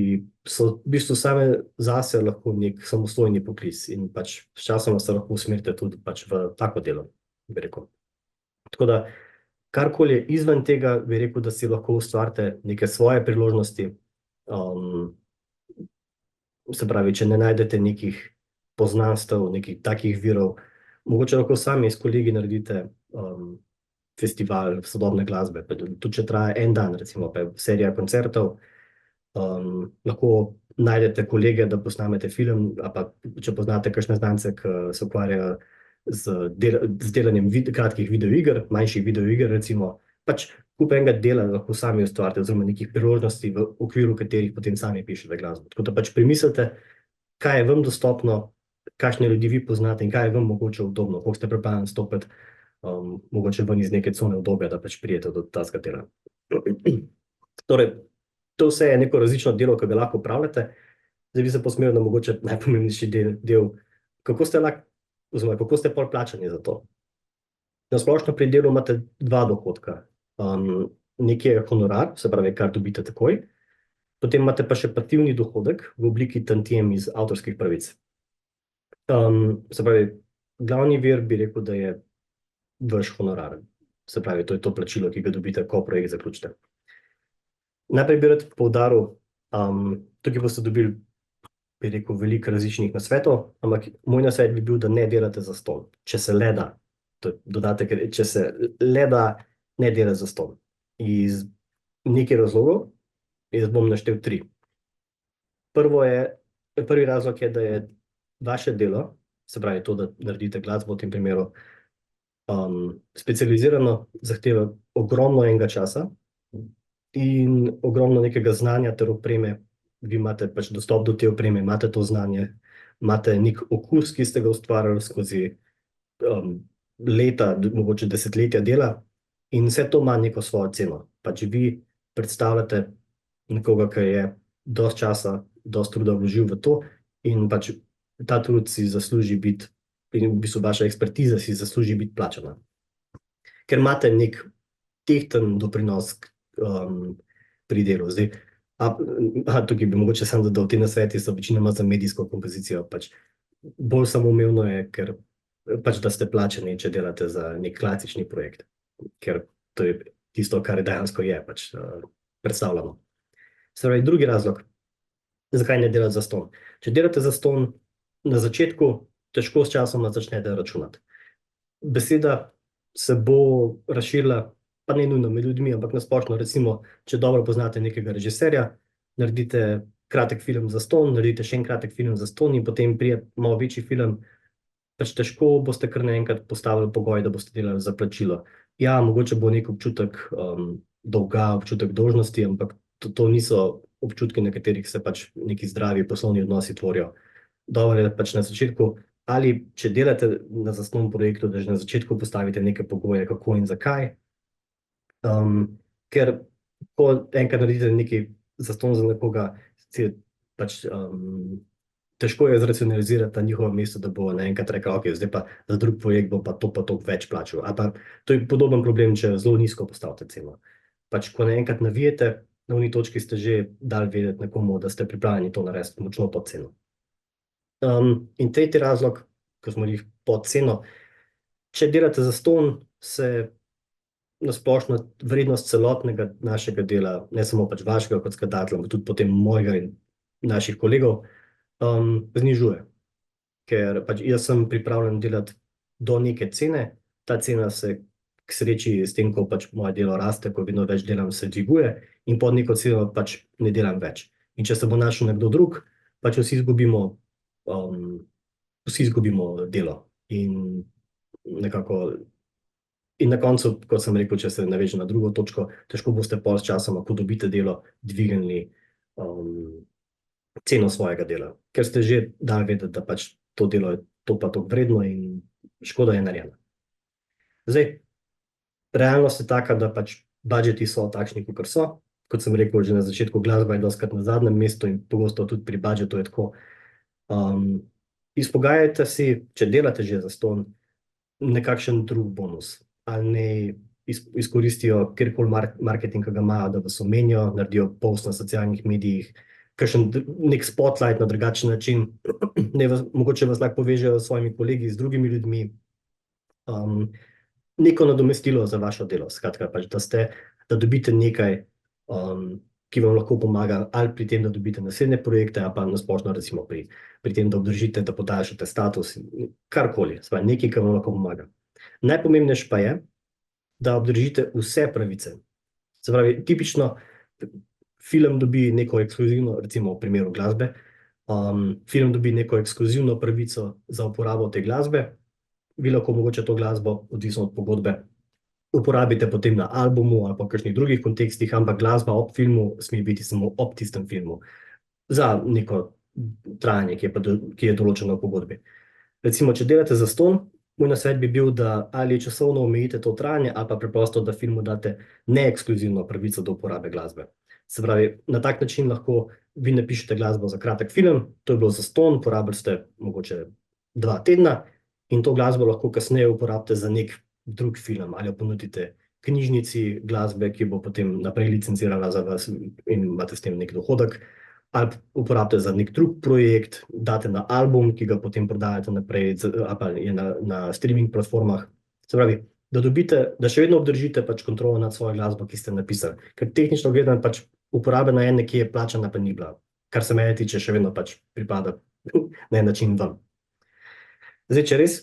S1: so v bistvu same zase lahko nek samostojni poklic in pač sčasoma se lahko usmerite tudi pač v tako delo, bi rekel. Tako da, karkoli je izven tega, bi rekel, da si lahko ustvarite neke svoje priložnosti. Se pravi, če ne najdete nekih poznanstev, nekih takih virov, mogoče lahko sami s kolegi naredite festival sodobne glasbe, tudi če traja en dan, recimo, pa je serija koncertov, lahko najdete kolege, da posnamete film, ali pa če poznate kakšne znance, ki se ukvarjajo z delanjem kratkih videoiger, manjših videoiger recimo, pač kup enega dela lahko sami ustvarite, oziroma nekih priložnosti, v okviru katerih potem sami pišete glasbo. Tako da pač premislite, kaj je vam dostopno, kakšne ljudi vi poznate in kaj je vam mogoče udobno, koliko ste pripravljeni stopiti mogoče ven iz neke cone udobja, da pač prijete do tazga dela. Torej, to vse je neko različno delo, ki ga lahko upravljate. Zdaj bi se posmeril na mogoče najpomembnejši del, kako ste pol plačani za to. Na splošno pri delu imate dva dohodka. Nekje je honorar, se pravi, kar dobite takoj, potem imate pa še pasivni dohodek v obliki tantiem iz avtorskih pravic. Se pravi, glavni vir bi rekel, da je vaš honorar. Se pravi, to je to plačilo, ki ga dobite, ko projekt zaključite. Najprej bi rad poudaril, tukaj boste dobili, bi rekel, veliko različnih nasvetov, ampak moj nasvet bi bil, da ne delate zastonj, če se le da. To je dodatek, če se le da, ne delate zastonj. Iz nekaj razlogov, jaz bom naštel 3. Prvi razlog je, da je vaše delo, se pravi to, da naredite glasbo v tem primeru, specializirano, zahteva ogromno enega časa in ogromno nekega znanja ter opreme. Vi imate pač dostop do te opreme, imate to znanje, imate nek okus, ki ste ga ustvarjali skozi leta, mogoče desetletja dela, in vse to ima neko svojo ceno. Pač vi predstavljate nekoga, ki je dosti časa, dosti truda vložil v to in pač ta trud si zasluži biti, in v bistvu vaša ekspertiza si zasluži biti plačana. Ker imate nek tehten doprinos pri delu. Zdaj, tukaj bi mogoče sam dodal, te nasveti so večinoma za medijsko kompozicijo, pač bolj samoumevno je, ker pač da ste plačani, če delate za nek klasični projekt, ker to je tisto, kar dejansko je pač predstavljamo. Se pravi, drugi razlog, zakaj ne delati zastonj. Če delate zastonj, na začetku težko s časoma začnete računati. Beseda se bo razširila, pa ne nujno med ljudmi, ampak na splošno, recimo, če dobro poznate nekega režiserja, naredite kratek film zastonj, naredite še en kratek film zastonj in potem pride malo večji film, pač težko boste kar naenkrat postavili pogoj, da boste delali za plačilo. Ja, mogoče bo nek občutek dolga, občutek dolžnosti, ampak to niso občutki, na katerih se pač neki zdravi poslovni odnosi tvorijo. Dobro je pač na začetku, ali če delate na zastonj projektu, da že na začetku postavite neke pogoje, kako in zakaj, ker ko enkrat naredite nekaj zastonj za nekoga, pač težko je zracionalizirati na njihovo mesto, da bo naenkrat rekel, ok, zdaj pa za drug projekt bo pa to več plačal. Ali pa to je podoben problem, če zelo nizko postavite ceno. Pač, ko naenkrat navijete, na uni točki ste že dali vedeti nekomu, da ste pripravljeni to narediti močno pod ceno. In tretji razlog, ko smo jih pod ceno, če delate zastonj, se na splošno vrednost celotnega našega dela, ne samo pač vašega kot skladatelja, ampak tudi potem mojega in naših kolegov, znižuje. Ker pač jaz sem pripravljen delati do neke cene, ta cena se k sreči s tem, ko pač moje delo raste, ko vedno več delam, se dviguje in pod neko ceno pač ne delam več. In če se bo našel nekdo drug, pač vsi izgubimo delo. In nekako, in na koncu, kot sem rekel, če se navežem na drugo točko, težko boste pol s časom, ko dobite delo, dvignili ceno svojega dela, ker ste že dali vedeti, da pač to delo je to pa to vredno in škoda je narejena. Zdaj, realnost je taka, da pač budžeti so takšni, kakor so. Kot sem rekel že na začetku, glasba je dostikrat na zadnjem mestu in pogosto tudi pri budžetu je tako. Izpogajajte si, če delate že zastonj, nekakšen drug bonus. Ali ne izkoristijo kjerkoli marketing, ki ga imajo, da vas omenijo, naredijo post na socialnih medijih, kakšen nek spotlight na drugačen način, mogoče vas lahko povežejo s svojimi kolegi, z drugimi ljudmi, neko nadomestilo za vaše delo, skratka pač, da dobite nekaj, ki vam lahko pomaga ali pri tem, da dobite naslednje projekte, ali pa nasplošno recimo pri tem, da obdržite, da podaljšate status, karkoli, nekaj, ki vam lahko pomaga. Najpomembnejše pa je, da obdržite vse pravice. Se pravi, tipično film dobi neko ekskluzivno, recimo v primeru glasbe, film dobi neko ekskluzivno pravico za uporabo te glasbe, vi lahko mogoče to glasbo, odvisno od pogodbe, uporabite potem na albumu ali pa v kakšnih drugih kontekstih, ampak glasba ob filmu sme biti samo ob tistem filmu za neko trajanje, ki je določeno v pogodbi. Recimo, če delate zastonj, moj nasvet bi bil, da ali časovno omejite to trajanje, ali pa preprosto, da filmu date neekskluzivno pravico do uporabe glasbe. Se pravi, na tak način lahko vi napišete glasbo za kratek film, to je bilo zastonj, porabili ste mogoče 2 tedna in to glasbo lahko kasneje uporabite za nek drug film ali jo ponudite knjižnici glasbe, ki bo potem naprej licencirala za vas in imate s tem nek dohodek, ali uporabite za nek drug projekt, date na album, ki ga potem prodajate naprej, ali pa je na streaming platformah. Se pravi, da še vedno obdržite pač kontrolo nad svojo glasbo, ki ste napisali. Ker tehnično gledano pač uporabljena je nekje, plačana pa ni bila. Kar se mene tiče, še vedno pač pripada na en način vam. Zdaj, če res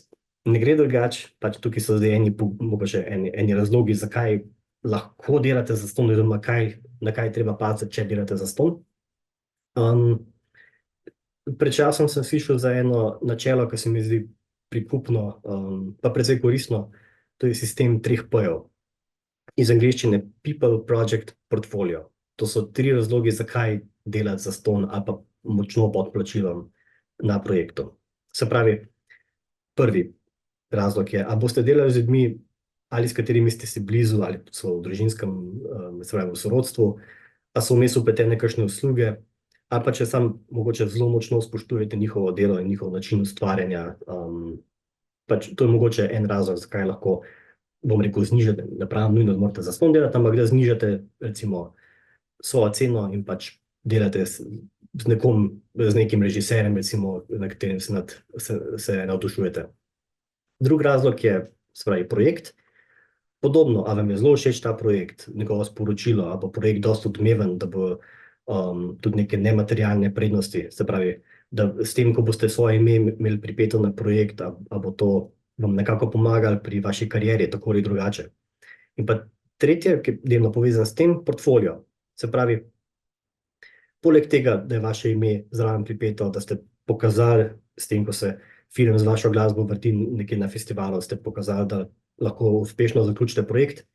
S1: ne gre drugače, pač tukaj so zdaj eni razlogi, zakaj lahko delate zastonj, oziroma na kaj treba paziti, če delate zastonj. Pred časom sem slišal za eno načelo, ki se mi zdi prikupno, pa precej koristno, to je sistem 3 P-jev. Iz angleščine People, Project, Portfolio. To so 3 razlogi, zakaj delati zastonj ali pa močno pod plačilom na projektu. Se pravi, prvi razlog je, ali boste delali z ljudmi, ali s katerimi ste si blizu, ali so v družinskem, se pravi v sorodstvu, ali so vmes vpletene kakšne usluge, ali pa če sam mogoče zelo močno spoštujete njihovo delo in njihov način ustvarjanja. Pač to je mogoče en razlog, zakaj lahko, bom rekel, znižate, ne pravim nujno, da morate zastonj delati, ampak da znižate recimo svojo ceno in pač delate z nekim režiserjem, recimo, na katerem se navdušujete. Drugi razlog je, se pravi, projekt. Podobno, a vam je zelo všeč ta projekt, njegovo sporočilo, ali pa projekt dosti odmeven, da bo tudi neke nematerialne prednosti, se pravi, da s tem, ko boste svoje ime imeli pripeto na projekt, a bo to vam nekako pomagalo pri vaši karieri, tako ali drugače. In pa tretje, ki je delno povezano s tem, portfolio. Se pravi, poleg tega, da je vaše ime zraven pripeto, da ste pokazali s tem, ko se film z vašo glasbo vrti nekje na festivalu, ste pokazali, da lahko uspešno zaključite projekt.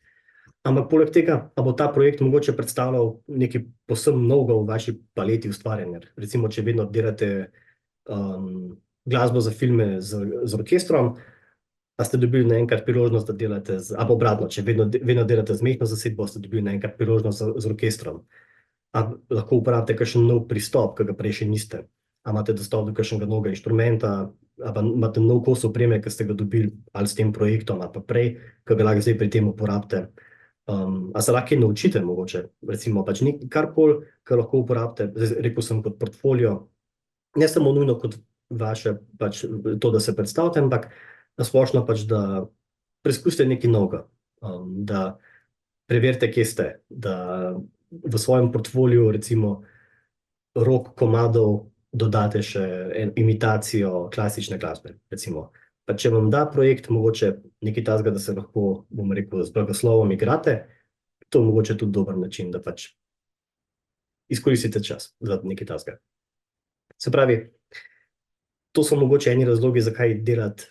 S1: Ampak poleg tega, a bo ta projekt mogoče predstavljal nekaj povsem novega v vaši paleti ustvarjanja. Recimo, če vedno delate glasbo za filme z orkestrom, a ste dobili naenkrat priložnost, da delate ali obratno, če vedno delate z majhno zasedbo, ste dobili naenkrat priložnost z orkestrom. A lahko uporabite kakšen nov pristop, ki ga prej še niste. ali imate dostop do kakšnega novega inštrumenta, ali pa imate nov kos opreme, ki ste ga dobili ali s tem projektom, ali pa prej, ki ga lahko zdaj pri tem uporabite. A se lahko kaj naučite mogoče, recimo pač karkoli, kar lahko uporabite, zdaj rekel sem kot portfolio, ne samo nujno kot vaše, pač to, da se predstavite, ampak nasplošno pač, da preizkusite nekaj novega, da preverite, kje ste, da v svojem portfoliju recimo rock komadov dodate še imitacijo klasične glasbe, recimo. Pa če vam da projekt mogoče nekaj takega, da se lahko, bom rekel, z blagoslovom igrate, to je mogoče tudi dober način, da pač izkoristite čas za nekaj takega. Se pravi, to so mogoče eni razlogi, zakaj delati,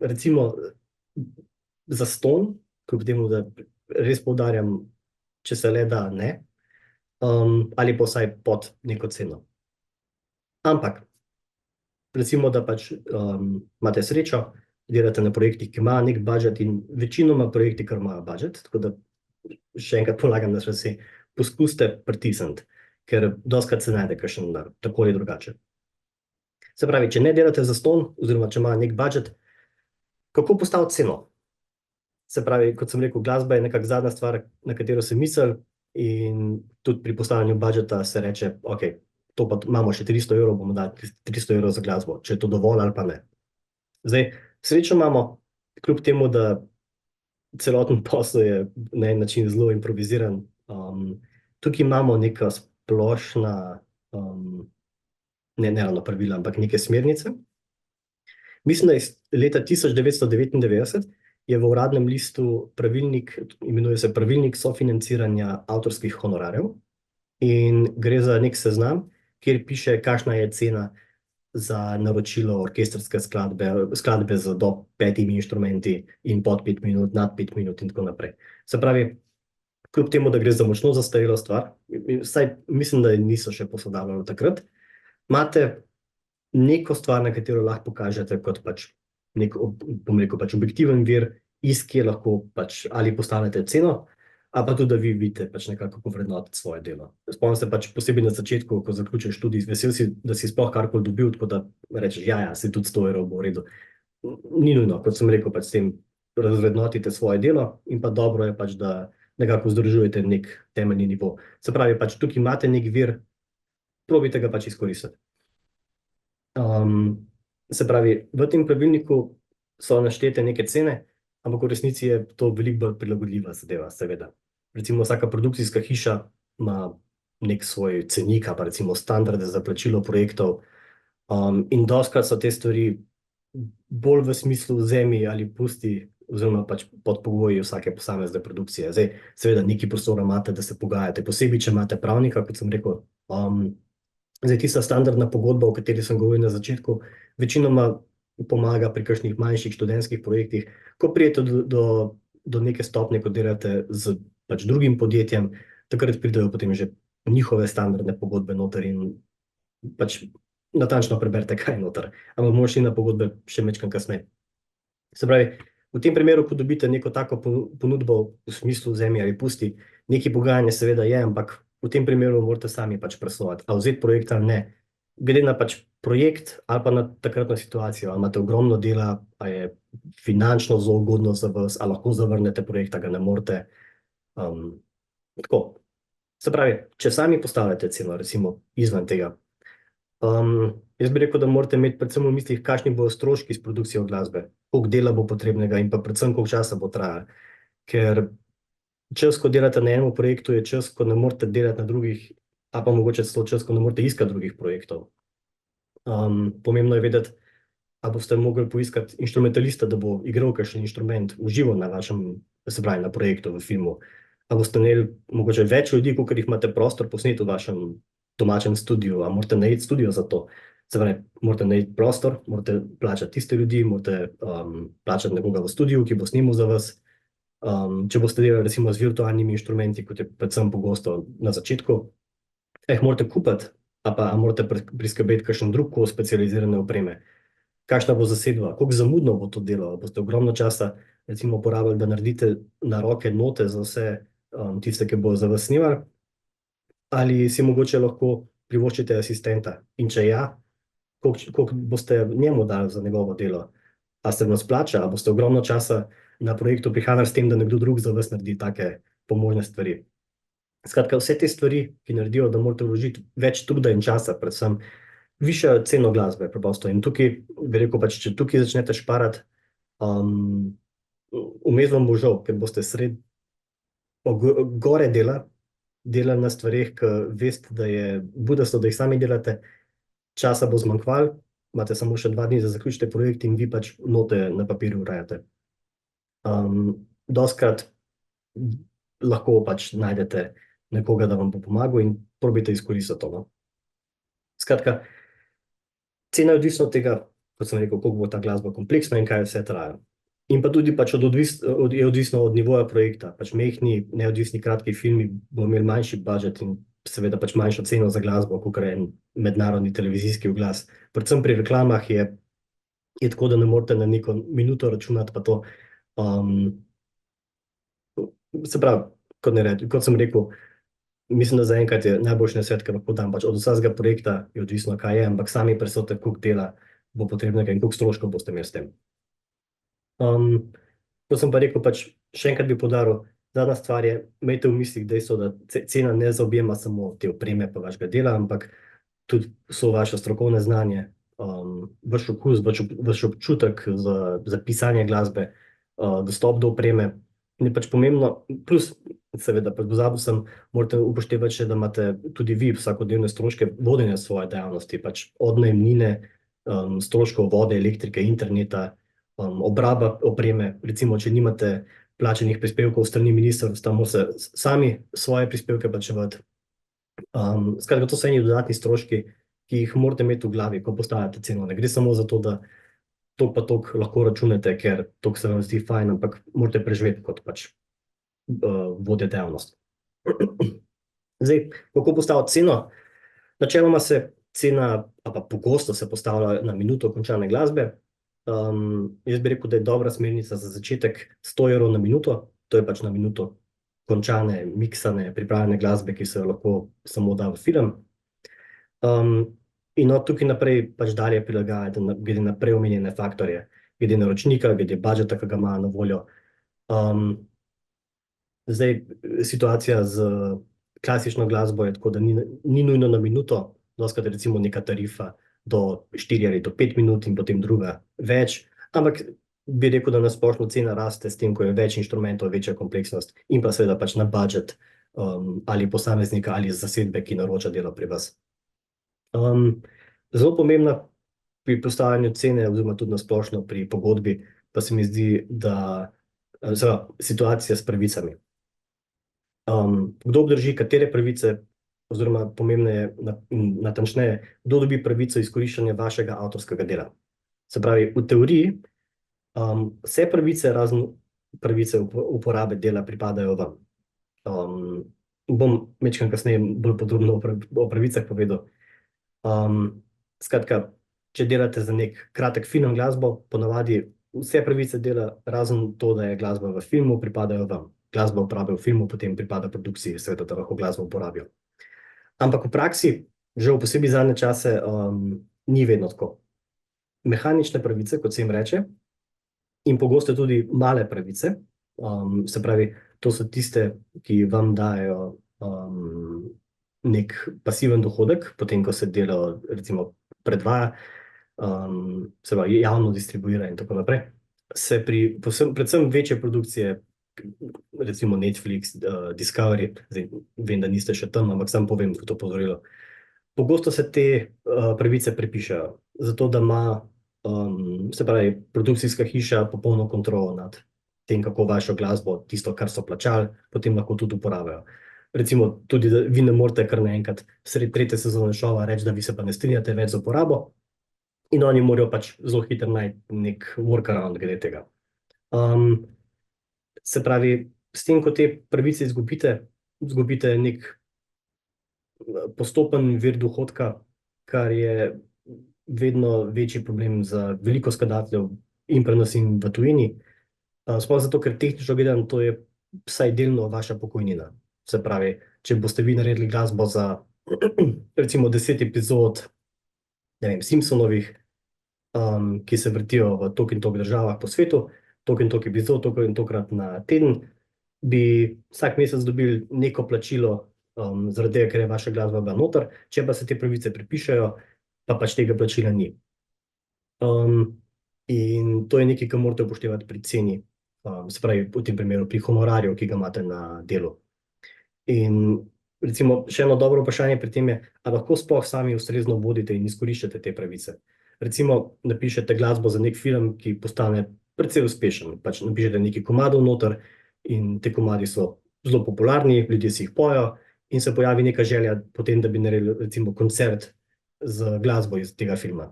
S1: recimo, zastonj, kljub temu, da res poudarjam, če se le da, ne, ali pa vsaj pod neko ceno. Ampak, recimo, da pač imate srečo, delate na projektih, ki imajo nek budžet in večinoma projekti, kar imajo budžet, tako da še enkrat polagam, da se poskusite pritisniti, ker dostikrat se najde kakšen denar, tako ali drugače. Se pravi, če ne delate zastonj, oziroma če ima nek budžet, kako postaviti ceno? Se pravi, kot sem rekel, glasba je nekako zadnja stvar, na katero se misli, in tudi pri postavljanju budžeta se reče, ok, to pa imamo še 300 evrov, bomo dali 300 evrov za glasbo, če je to dovolj ali pa ne. Zdaj, srečo imamo, kljub temu, da celoten posel je na en način zelo improviziran, tukaj imamo neka splošna, ne ravno pravila, ampak neke smernice. Mislim, da iz leta 1999 je v uradnem listu pravilnik, imenuje se pravilnik sofinanciranja avtorskih honorarjev, in gre za nek seznam, kjer piše, kakšna je cena za naročilo orkestrske skladbe z do 5 inštrumenti in pod 5 minut, nad 5 minut in tako naprej. Se pravi, kljub temu, da gre za močno zastarelo stvar, vsaj mislim, da niso še posodabljali takrat, imate neko stvar, na katero lahko pokažete kot pač nek, bom rekel, pač objektiven vir, iz kje lahko pač ali postavljate ceno, ali pa tudi, da vi vidite pač nekako povrednotiti svoje delo. Spomnim se pač posebej na začetku, ko zaključiš študij, vesel si, da si sploh karkoli dobil, tako da rečeš, ja, si tudi 100 evrov bo v redu. Ni nujno, kot sem rekel, pač s tem razvrednotite svoje delo in pa dobro je pač, da nekako vzdržujete nek temeljni nivo. Se pravi, pač tukaj imate nek vir, probajte ga pač izkoristiti. Se pravi, v tem pravilniku so naštete neke cene, ampak v resnici je to veliko bolj prilagodljiva zadeva, seveda. Recimo vsaka produkcijska hiša ima nek svoj cenik, pa recimo standarde za plačilo projektov, in dostikrat so te stvari bolj v smislu vzemi ali pusti, oziroma pač pod pogoji vsake posamezne produkcije. Zdaj, seveda, nekaj prostora imate, da se pogajate, posebej, če imate pravnika, kot sem rekel. Zdaj, tista standardna pogodba, o kateri sem govoril na začetku, večinoma pomaga pri kakšnih manjših študentskih projektih, ko pridete do neke stopnje, ko delate z pač drugim podjetjem, takrat pridejo potem že njihove standardne pogodbe noter in pač natančno preberite, kaj je noter. Ampak bomo šli na pogodbe še majčkeno kasneje. Se pravi, v tem primeru, ko dobite neko tako ponudbo v smislu vzemi ali pusti, nekaj pogajanja seveda je, ampak v tem primeru morate sami pač presoditi, ali vzeti projekt ali ne. Glede na pač projekt ali pa na takratno situacijo, ali imate ogromno dela, ali je finančno zelo ugodno za vas, ali lahko zavrnete projekt, ali ga ne morete. Tako. Se pravi, če sami postavljate ceno, recimo izven tega, jaz bi rekel, da morate imeti predvsem v mislih, kakšni bodo stroški s produkcijo glasbe, koliko dela bo potrebnega in pa predvsem koliko časa bo trajalo. Ker čas, ko delate na enem projektu, je čas, ko ne morete delati na drugih, ali pa mogoče celo čas, ko ne morete iskati drugih projektov. Pomembno je vedeti, ali boste mogli poiskati inštrumentalista, da bo igral kakšen inštrument v živo na vašem, se pravi, na projektu, v filmu. Ali boste imeli mogoče več ljudi, kolikor jih imate prostor posneti v vašem domačem studiu, ali morate najeti studio za to. Se pravi, morate najeti prostor, morate plačati tiste ljudi, morate plačati nekoga v studiu, ki bo snimal za vas. Če boste delali recimo z virtualnimi inštrumenti, kot je predvsem pogosto na začetku, morate kupiti, ali pa morate priskrbeti kakšen drug kos specializirane opreme. Kakšna bo zasedba, koliko zamudno bo to delo, boste ogromno časa recimo porabili, da naredite na roke note za vse tiste, ki bo za vas snimali, ali si mogoče lahko privoščite asistenta? In če ja, koliko boste njemu dali za njegovo delo? A se vam splača, a boste ogromno časa na projektu prihranili s tem, da nekdo drug za vas naredi take pomožne stvari. Skratka, vse te stvari, ki naredijo, da morate vložiti več truda in časa, predvsem višjo ceno glasbe, preprosto. In tukaj, bi rekel, pač, če tukaj začnete šparati, vmes vam bo žal, ker boste gore delali na stvareh, ki veste, da je budasto, da jih sami delate, časa bo zmanjkval, imate samo še 2 dni, da zaključite projekt in vi pač note na papirju urajate. Dostikrat lahko pač najdete nekoga, da vam bo pomagal in probajte izkoristiti to, no. Skratka, cena je odvisna od tega, kot sem rekel, koliko bo ta glasba kompleksna in kaj vse traja. In pa tudi pač je odvisno od nivoja projekta. Pač majhni, neodvisni, kratki filmi bodo imeli manjši budžet in seveda pač manjšo ceno za glasbo, kakor en mednarodni televizijski oglas. Predvsem pri reklamah je tako, da ne morete na neko minuto računati pa to. Se pravi, kot sem rekel, mislim, da zaenkrat je najboljši nasvet, ki lahko dam. Pač od vsakega projekta je odvisno, kaj je, ampak sami presodite, koliko dela bo potrebnega in koliko stroškov boste imeli s tem. Kot sem pa rekel, pač še enkrat bi poudaril, zadnja stvar je, imejte v mislih dejstvo, da cena ne zaobjema samo te opreme pa vašega dela, ampak tudi so vaše strokovne znanje, vaš okus, vaš občutek za pisanje glasbe, dostop do opreme. In je pač pomembno, plus seveda, pozabil sem, morate upoštevati še, da imate tudi vi vsakodnevne stroške vodenja svoje dejavnosti, pač od najemnine, stroškov vode, elektrike, interneta, obraba opreme, recimo, če nimate plačanih prispevkov strani ministrstva, morate sami svoje prispevke plačevati. Skratka, to so eni dodatni stroški, ki jih morate imeti v glavi, ko postavljate ceno. Ne gre samo za to, da toliko pa toliko lahko računate, ker toliko se vam zdi fajn, ampak morate preživeti kot pač vodja dejavnost. Zdaj, kako postaviti ceno? Načeloma se cena, ali pa pogosto se postavlja na minuto končane glasbe. Jaz bi rekel, da je dobra smernica za začetek 100 € na minuto, to je pač na minuto končane, miksane, pripravljene glasbe, ki se jo lahko samo da v film. In od tukaj naprej pač dalje prilagajate glede na prej omenjene faktorje, glede naročnika, glede budžeta, ki ga ima na voljo. Zdaj, situacija z klasično glasbo je tako, da ni nujno na minuto, dostikrat recimo neka tarifa do 4 ali do 5 minut in potem druga več, ampak bi rekel, da na splošno cena raste s tem, ko je več inštrumentov, večja kompleksnost in pa seveda pač na budžet ali posameznika ali zasedbe, ki naroča delo pri vas. Zelo pomembna pri postavljanju cene oziroma tudi na splošno pri pogodbi pa se mi zdi, da situacija s pravicami. Kdo obdrži katere pravice, oziroma pomembneje, natančneje, kdo dobi pravico izkoriščanja vašega avtorskega dela. Se pravi, v teoriji vse pravice, razen pravice uporabe dela, pripadajo vam. Bom majčkeno kasneje bolj podrobno o pravicah povedal. Skratka, če delate za nek kratek film glasbo, ponavadi vse pravice dela, razen to, da je glasba v filmu, pripadajo vam. Glasba uporabe v filmu potem pripada produkciji, seveda, da lahko glasbo uporabijo. Ampak v praksi, žal posebej zadnje čase, ni vedno tako. Mehanične pravice, kot se jim reče, in pogosto tudi male pravice, se pravi, to so tiste, ki vam dajo nek pasiven dohodek, potem ko se delo recimo predvaja, se pravi, javno distribuira in tako naprej, se predvsem večje produkcije, recimo Netflix, Discovery, zdaj vem, da niste še tam, ampak sam povem to opozorilo. Pogosto se te pravice prepišejo, zato da ima, se pravi, produkcijska hiša popolno kontrolo nad tem, kako vašo glasbo, tisto, kar so plačali, potem lahko tudi uporabljajo. Recimo tudi, da vi ne morete kar naenkrat sredi 3. sezone šova reči, da vi se pa ne strinjate več z uporabo in oni morajo pač zelo hitro najti nek workaround glede tega. Se pravi, s tem, ko te pravice izgubite nek postopen vir dohodka, kar je vedno večji problem za veliko skladateljev in prenosim v tujini. Sploh zato, ker tehnično gledano to je vsaj delno vaša pokojnina. Se pravi, če boste vi naredili glasbo za recimo 10 epizod, ne vem, Simpsonovih, ki se vrtijo v toliko in toliko državah po svetu, toliko in toliko epizod, toliko in tokrat na teden, bi vsak mesec dobili neko plačilo, zaradi tega, ker je vaša glasba bila noter, če pa se te pravice pripišejo, pa pač tega plačila ni. In to je nekaj, kar morate upoštevati pri ceni, se pravi v tem primeru pri honorarju, ki ga imate na delu. In recimo še eno dobro vprašanje pri tem je, ali lahko sploh sami ustrezno vodite in izkoriščate te pravice. Recimo napišete glasbo za nek film, ki postane precej uspešen, pač napišete nekaj komadov noter in te komadi so zelo popularni, ljudje si jih pojo in se pojavi neka želja potem, da bi naredili recimo koncert z glasbo iz tega filma.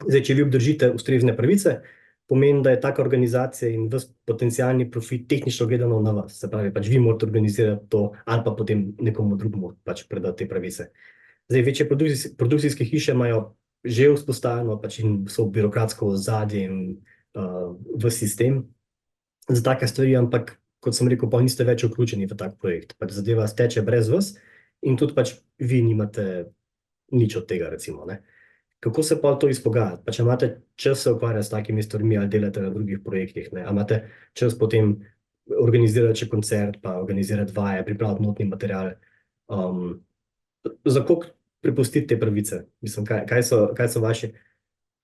S1: Zdaj, če vi obdržite ustrezne pravice, pomeni, da je taka organizacija in ves potencialni profit tehnično gledano na vas. Se pravi, pač vi morate organizirati to ali pa potem nekomu drugemu pač predati te pravice. Zdaj, večje produkcijske hiše imajo že vzpostavljeno pač in so birokratsko ozadje in v sistem za take stvari, ampak kot sem rekel, pa niste več vključeni v tak projekt. Pač zadeva steče brez vas in tudi pač vi nimate nič od tega, recimo, ne. Kako se pa to izpogajati? Pa če imate čas se ukvarjati s takimi stvarmi ali delate na drugih projektih, ne? A imate čas potem organizirati še koncert, pa organizirati vaje, pripraviti notni material. Za koliko prepustiti te pravice? Mislim, kaj so vaši,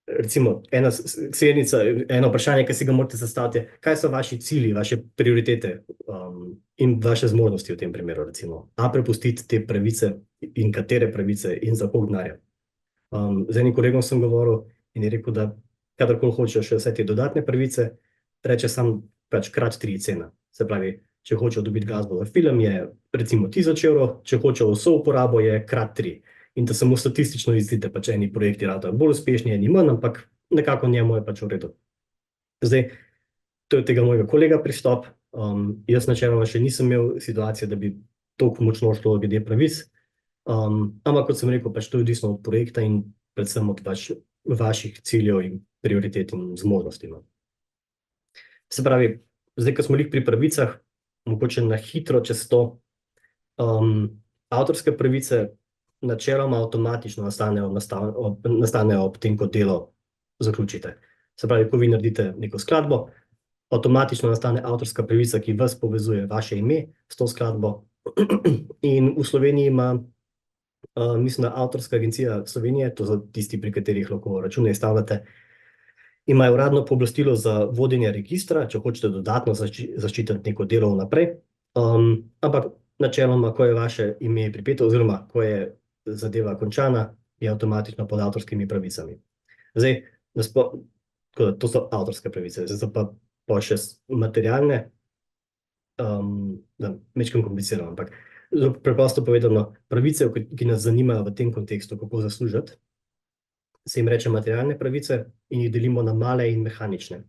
S1: recimo, ena smernica, eno vprašanje, ki si ga morate zastaviti, je, kaj so vaši cilji, vaše prioritete in vaše zmožnosti v tem primeru, recimo. A prepustiti te pravice in katere pravice in za koliko denarja? Z enim kolegom sem govoril in je rekel, da kadarkoli hočejo še vse te dodatne pravice, reče sam pač krat 3 cena. Se pravi, če hočejo dobiti glasbo v film, je recimo 1000 evrov, če hočejo vso uporabo, je krat 3. In da samo statistično izide, pač eni projekti ratajo bolj uspešni, eni manj, ampak nekako njemu je pač v redu. Zdaj, to je tega mojega kolega pristop. Jaz načeloma še nisem imel situacije, da bi toliko močno šlo glede pravic. Ampak kot sem rekel, pač to je odvisno od projekta in predvsem od vaših ciljev in prioritet in zmožnosti. Se pravi, zdaj, ko smo pri pravicah, mogoče na hitro čez to, avtorske pravice načeloma avtomatično nastanejo ob tem, ko delo zaključite. Se pravi, ko vi naredite neko skladbo, avtomatično nastane avtorska pravica, ki vas povezuje vaše ime s to skladbo. In v Sloveniji ima mislim, da Avtorska agencija Slovenije, to so tisti, pri katerih lahko račune izstavljate, imajo uradno pooblastilo za vodenje registra, če hočete dodatno zaščititi neko delo vnaprej. Ampak načeloma, ko je vaše ime pripeto oziroma ko je zadeva končana, je avtomatično pod avtorskimi pravicami. Zdaj, to so avtorske pravice, zdaj so pa še materialne, majčkeno komplicirano, ampak preprosto povedano, pravice, ki nas zanimajo v tem kontekstu, kako zaslužiti, se jim reče materialne pravice in jih delimo na male in mehanične.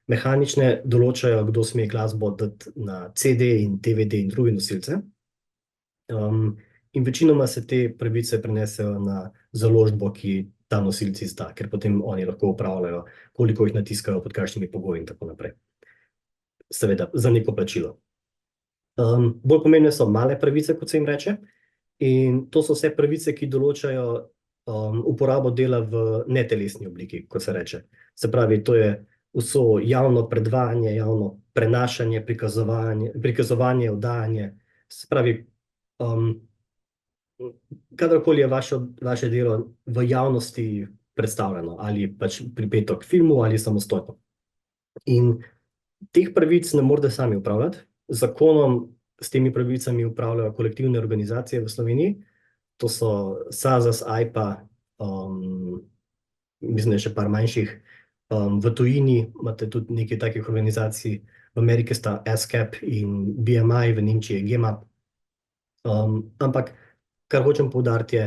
S1: Mehanične določajo, kdo sme glasbo dati na CD in DVD in druge nosilce. In večinoma se te pravice prenesejo na založbo, ki ta nosilci izda, ker potem oni lahko upravljajo, koliko jih natiskajo, pod kakšnimi pogoji in tako naprej. Seveda, za neko plačilo. Bolj pomembne so male pravice, kot se jim reče, in to so vse pravice, ki določajo uporabo dela v netelesni obliki, kot se reče. Se pravi, to je vso javno predvajanje, javno prenašanje, prikazovanje, oddajanje. Se pravi, kadarkoli je vaše delo v javnosti predstavljeno, ali pač pripeto k filmu, ali samostojno. In teh pravic ne morate sami upravljati. Zakonom s temi pravicami upravljajo kolektivne organizacije v Sloveniji. To so SAZAS, AIPA, mislim, da je še par manjših. V tujini imate tudi nekaj takih organizacij. V Ameriki sta ASCAP in BMI, v Nemčiji je GEMA. Ampak, kar hočem poudariti je,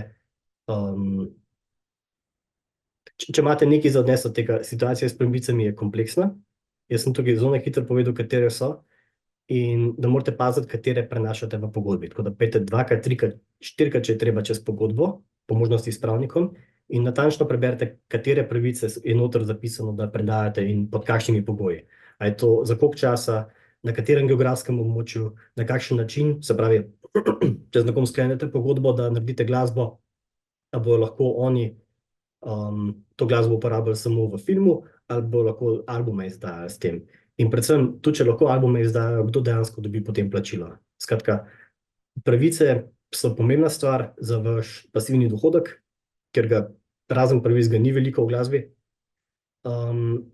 S1: če imate nekaj za odnes od tega, situacija s pravicami je kompleksna. Jaz sem tukaj zelo na hitro povedal, katere so. In da morate paziti, katere prenašate v pogodbi. Tako da pejte 2, 3, 4, če je treba čez pogodbo, po možnosti s pravnikom, in natančno preberite, katere pravice je noter zapisano, da predajate in pod kakšnimi pogoji. A je to za koliko časa, na katerem geografskem območju, na kakšen način, se pravi, če z nekom sklenete pogodbo, da naredite glasbo, da bodo lahko oni to glasbo uporabljali samo v filmu, ali bo lahko albume izdajali s tem. In predvsem, tudi če lahko albume izdajajo, kdo dejansko dobi potem plačilo. Skratka, pravice so pomembna stvar za vaš pasivni dohodek, ker ga razen pravic ga ni veliko v glasbi.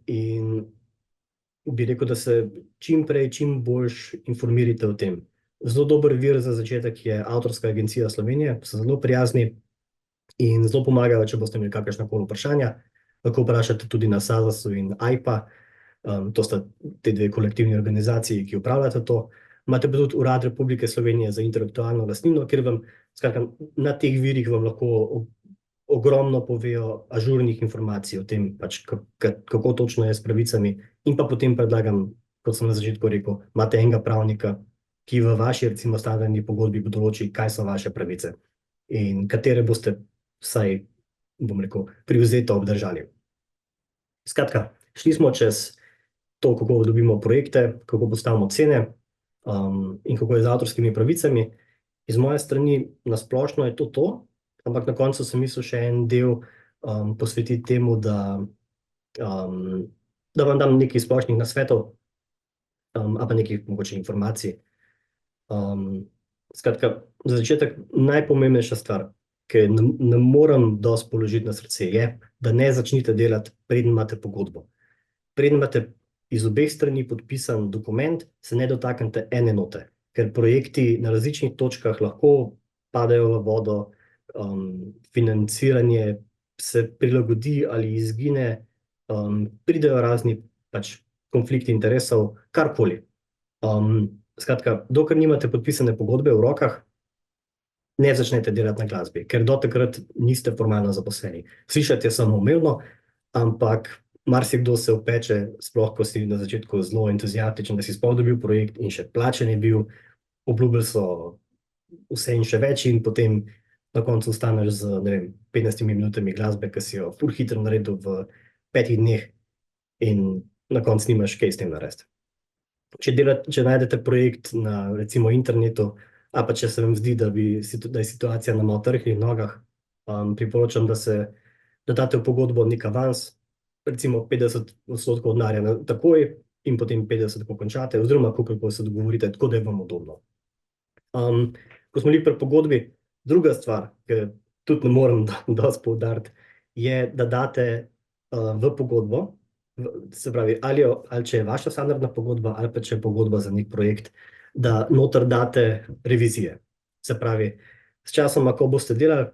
S1: In bi rekel, da se čim prej, čim boljš informirite o tem. Zelo dober vir za začetek je Avtorska agencija Slovenije, so zelo prijazni in zelo pomagajo, če boste imeli kakršnakoli vprašanja. Lahko vprašate tudi na SAZAS-u in AIPA, to sta te dve kolektivni organizaciji, ki upravljate to. Imate pa tudi Urad Republike Slovenije za intelektualno lastnino, kjer vam, skratka, na teh virih vam lahko ogromno povejo ažurnih informacij o tem, pač kako točno je s pravicami. In pa potem predlagam, kot sem na začetku rekel, imate enega pravnika, ki v vaši, recimo, standardni pogodbi določi, kaj so vaše pravice in katere boste vsaj, bom rekel, privzeto obdržali. Skratka, šli smo čez to, kako dobimo projekte, kako postavimo cene in kako je z avtorskimi pravicami. Iz moje strani nasplošno je to, ampak na koncu sem mislil še en del posvetiti temu, da vam dam nekaj splošnih nasvetov ali pa nekaj mogoče informacij. Skratka, za začetek najpomembnejša stvar, ki ne moram dosti položiti na srce, je, da ne začnite delati, preden imate pogodbo. Preden imate iz obeh strani podpisan dokument, se ne dotaknete ene note, ker projekti na različnih točkah lahko padejo v vodo, financiranje se prilagodi ali izgine, pridejo razni pač konflikti interesov, karkoli. Skratka, dokler nimate podpisane pogodbe v rokah, ne začnete delati na glasbi, ker do takrat niste formalno zaposleni. Slišati je samoumevno, ampak marsikdo se opeče, sploh ko si na začetku zelo entuzijastičen, da si sploh dobil projekt in še plačen je bil, obljubili so vse in še več in potem na koncu ostaneš z, ne vem, 15 minutami glasbe, ki si jo ful hitro naredil v 5 dneh in na koncu nimaš kaj s tem narediti. Če najdete projekt na, recimo, internetu, a pa če se vam zdi, da je situacija na malo trhlih nogah, priporočam, da date v pogodbo nek avans, recimo 50% denarja takoj in potem 50%, ko končate, oziroma koliko se dogovorite, tako da je vam udobno. Ko smo bili pri pogodbi, druga stvar, ki tudi ne morem dosti poudariti, je, da date v pogodbo, se pravi, ali če je vaša standardna pogodba, ali pa če je pogodba za nek projekt, da noter date revizije. Se pravi, s časoma, ko boste delali,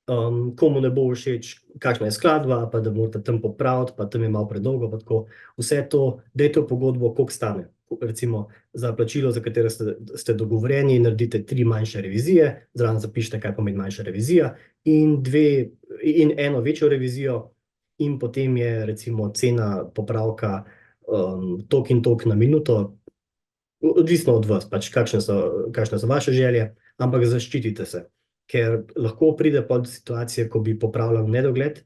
S1: komu ne bo všeč, kakšna je skladba, pa da morate tam popraviti, pa tam je malo predolgo, pa tako. Vse to, dajte v pogodbo, koliko stane. Recimo, za plačilo, za katero ste dogovorjeni, naredite 3 manjše revizije, zraven zapišite, kaj pomeni manjša revizija, in eno večjo revizijo, in potem je, recimo, cena popravka tok in tok na minuto, odvisno od vas, pač kakšne so vaše želje, ampak zaščitite se, ker lahko pride pod situacije, ko bi popravljali nedogled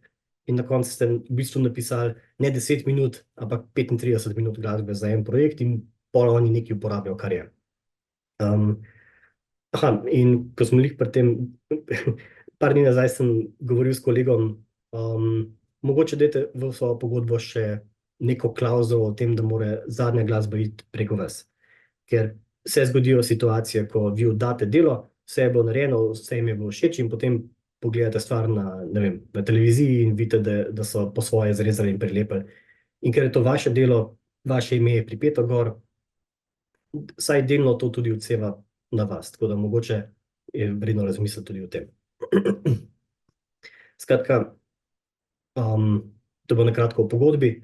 S1: in na koncu ste v bistvu napisali ne 10 minut, ampak 35 minut glasbe za en projekt in pol oni nekaj uporabijo, kar je. In ko smo bili pri tem, par dni nazaj sem govoril s kolegom, mogoče dajte v svojo pogodbo še neko klauzulo o tem, da mora zadnja glasba iti preko vas. Ker se zgodijo situacije, ko vi oddate delo, vse je bilo narejeno, vse jim je bilo všeč in potem pogledate stvar na televiziji in vidite, da so po svoje zrezali in prilepili. In ker je to vaše delo, vaše ime je pripeto gor, saj delno to tudi odseva na vas, tako da mogoče je vredno razmisliti tudi o tem. Skratka, to bo na kratko o pogodbi.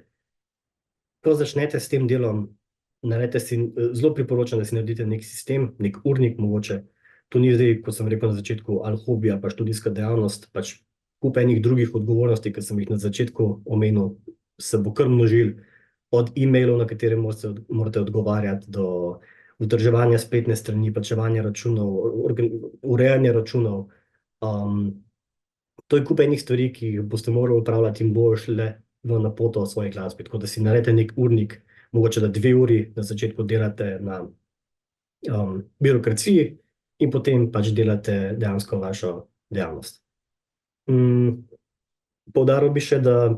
S1: Ko začnete s tem delom, zelo priporočam, da si naredite nek sistem, nek urnik mogoče. To ni zdaj, kot sem rekel na začetku, ali hobi ali pa študijska dejavnost, pač kup enih drugih odgovornosti, ki sem jih na začetku omenil, se bo kar množil, od e-mailov, na katere morate odgovarjati, do vzdrževanja spletne strani, plačevanja računov, urejanja računov. To je kup enih stvari, ki jih boste morali upravljati in boš le v napoto o svoji glasbi. Tako da si naredite nek urnik, mogoče da 2 uri na začetku delate na birokraciji, in potem pač delate dejansko vašo dejavnost. Poudaril bi še, da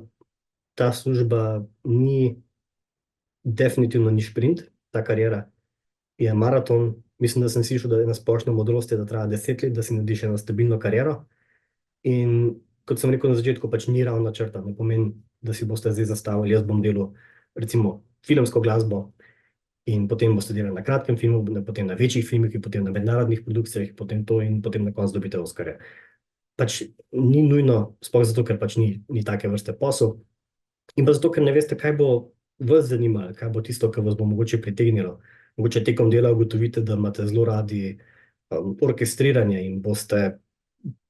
S1: ta služba definitivno ni šprint, ta kariera je maraton. Mislim, da sem slišal, da je ena splošna modrost, da traja 10 let, da si narediš eno stabilno kariero. In kot sem rekel na začetku, pač ni ravna črta, ne pomeni, da si boste zdaj zastavili, jaz bom delal recimo filmsko glasbo in potem boste delali na kratkem filmu, potem na večjih filmih, potem na mednarodnih produkcijah, potem to in potem na koncu dobite Oskarja. Pač ni nujno, sploh zato, ker pač ni take vrste posel in pa zato, ker ne veste, kaj bo vas zanimalo, kaj bo tisto, kar vas bo mogoče pritegnilo. Mogoče tekom dela ugotovite, da imate zelo radi orkestriranje in boste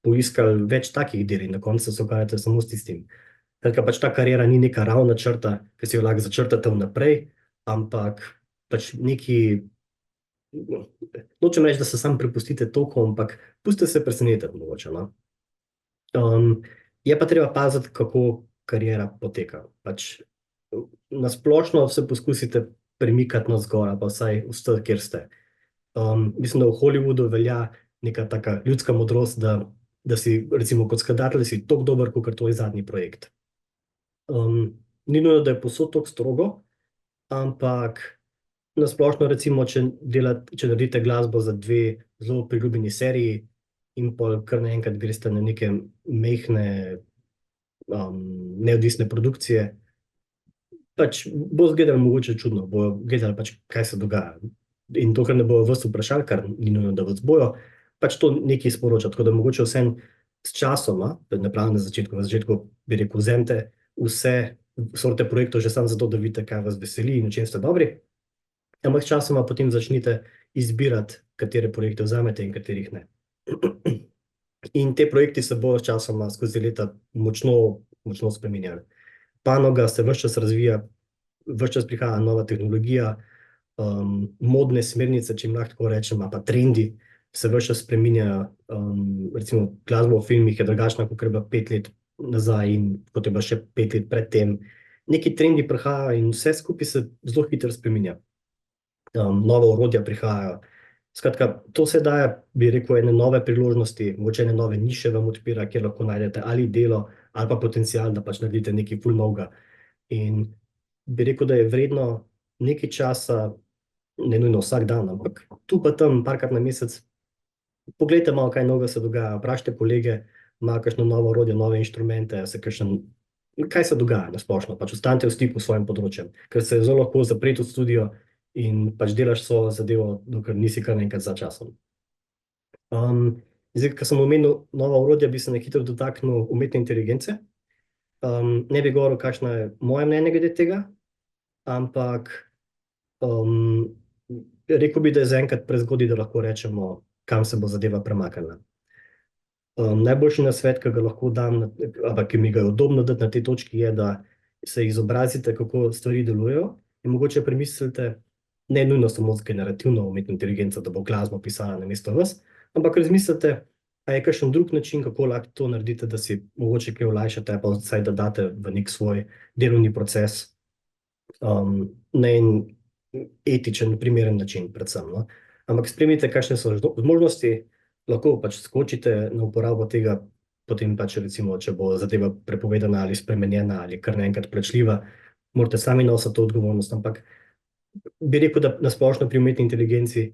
S1: poiskali več takih del in na koncu se ukvarjate samo s tistim. Tako pač ta kariera ni neka ravna črta, ki si jo lahko začrtate vnaprej, ampak pač neki, nočem reči, da se sam prepustite toku, ampak pustite se presenetiti mogoče, no. Je pa treba paziti, kako kariera poteka. Pač na splošno se poskusite premikati navzgor, pa vsaj vstati, kjer ste. Mislim, da v Hollywoodu velja neka taka ljudska modrost, da si recimo kot skladatelj si toliko dober, kakor tvoj zadnji projekt. Ni nujno, da je povsod toliko strogo, ampak na splošno recimo, če naredite glasbo za 2 zelo priljubljeni seriji in pol kar naenkrat greste na neke majhne neodvisne produkcije, pač bo izgledalo mogoče čudno, bojo gledali pač, kaj se dogaja. In to, kar ne bojo vas vprašali, kar ni nujno, da vas bojo, pač to nekaj sporoča, tako da mogoče vsem s časoma, ne pravim na začetku bi rekel, vzemite vse sorte projektov že samo zato, da vidite, kaj vas veseli in v čem ste dobri, ampak s časoma potem začnite izbirati, katere projekte vzamete in katerih ne. In te projekti se bojo s časoma skozi leta močno spreminjali. Panoga se ves čas razvija, ves čas prihaja nova tehnologija, modne smernice, če jim lahko tako rečem, pa trendi se ves čas spreminjajo. Recimo glasba v filmih je drugačna, kot je bila 5 let nazaj in kot je bila še 5 let pred tem. Neki trendi prihajajo in vse skupaj se zelo hitro spreminja. Nova orodja prihajajo. Skratka, to se daje, bi rekel, ene nove priložnosti, mogoče ene nove niše vam odpira, kjer lahko najdete ali delo, ali pa potencial, da pač naredite nekaj ful novega. In bi rekel, da je vredno nekaj časa, ne nujno vsak dan, ampak tu pa tam, parkrat na mesec, poglejte malo, kaj novega se dogaja, vprašajte kolege, imajo kakšno novo orodje, nove inštrumente, kaj se dogaja na splošno, pač ostanite v stiku s svojim področjem, ker se zelo lahko zapreti v studio in pač delaš svojo zadevo, dokler nisi kar enkrat za časom. Zdaj, ko sem omenil nova orodja, bi se na hitro dotaknil umetne inteligence. Ne bi govoril, kakšno je moje mnenje glede tega, ampak rekel bi, da je zaenkrat prezgodaj, da lahko rečemo, kam se bo zadeva premaknila. Najboljši nasvet, ki ga lahko dam, ampak ki mi ga je udobno dati na tej točki, je, da se izobrazite, kako stvari delujejo in mogoče premislite, ne nujno samo z generativno umetno inteligenco, da bo glasbo pisala namesto vas, ampak razmislite, a je kakšen drug način, kako lahko to naredite, da si mogoče kaj olajšate, pa vsaj da date v nek svoj delovni proces na en etičen, primeren način predvsem. Ampak spremljite, kakšne so možnosti, lahko pač skočite na uporabo tega, potem pač recimo, če bo zadeva prepovedana ali spremenjena ali kar naenkrat plačljiva, morate sami nositi to odgovornost, ampak bi rekel, da na splošno pri umetni inteligenci,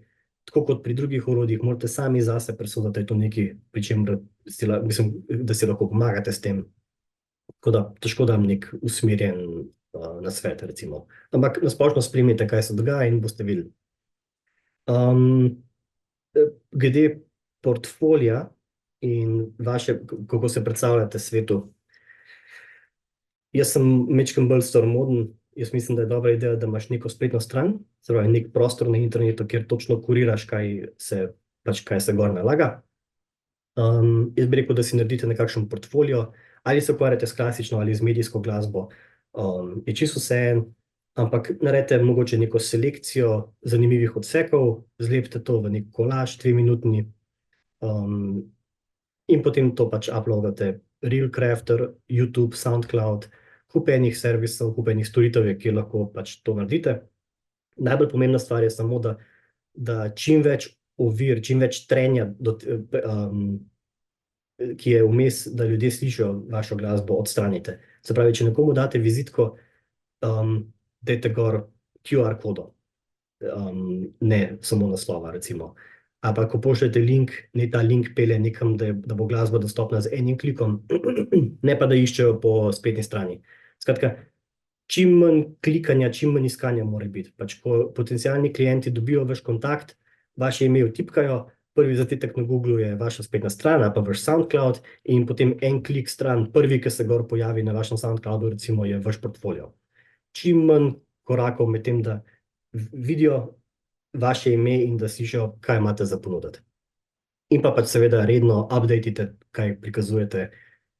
S1: tako kot pri drugih orodjih, morate sami zase presoditi, da je to nekaj, pri čemer mislim, da si lahko pomagate s tem. Tako da težko dam nek usmerjen nasvet, recimo. Ampak na splošno spremljite, kaj se dogaja in boste videli. Glede portfolija in vaše, kako se predstavljate svetu. Jaz sem majčkeno bolj staromoden. Jaz mislim, da je dobra ideja, da imaš neko spletno stran, se pravi nek prostor na internetu, kjer točno kuriraš, kaj se gor nalaga. Jaz bi rekel, da si naredite nekakšen portfolio, ali se ukvarjate s klasično ali z medijsko glasbo, je čisto vseeno, ampak naredite mogoče neko selekcijo zanimivih odsekov, zlepite to v nek kolaž 2-minutni in potem to pač uploadate Realcrafter, YouTube, SoundCloud, kup enih servisov, kup enih storitev, kjer lahko pač to naredite. Najbolj pomembna stvar je samo, da čim več ovir, čim več trenja, ki je vmes, da ljudje slišijo vašo glasbo, odstranite. Se pravi, če nekomu date vizitko, dajte gor QR kodo, ne samo naslova, recimo. Ali pa, ko pošljete link, naj ta link pelje nekam, da bo glasba dostopna z enim klikom, ne pa da iščejo po spletni strani. Skratka, čim manj klikanja, čim manj iskanja mora biti. Pač, ko potencialni klienti dobijo vaš kontakt, vaše ime vtipkajo, prvi zatetek na Google je vaša spletna stran, ali pa vaš SoundCloud, in potem en klik stran, prvi, ki se gor pojavi na vašem SoundCloudu, recimo, je vaš portfolio. Čim manj korakov med tem, da vidijo vaše ime in da slišijo, kaj imate za ponuditi. In pa pač seveda redno updatite, kaj prikazujete,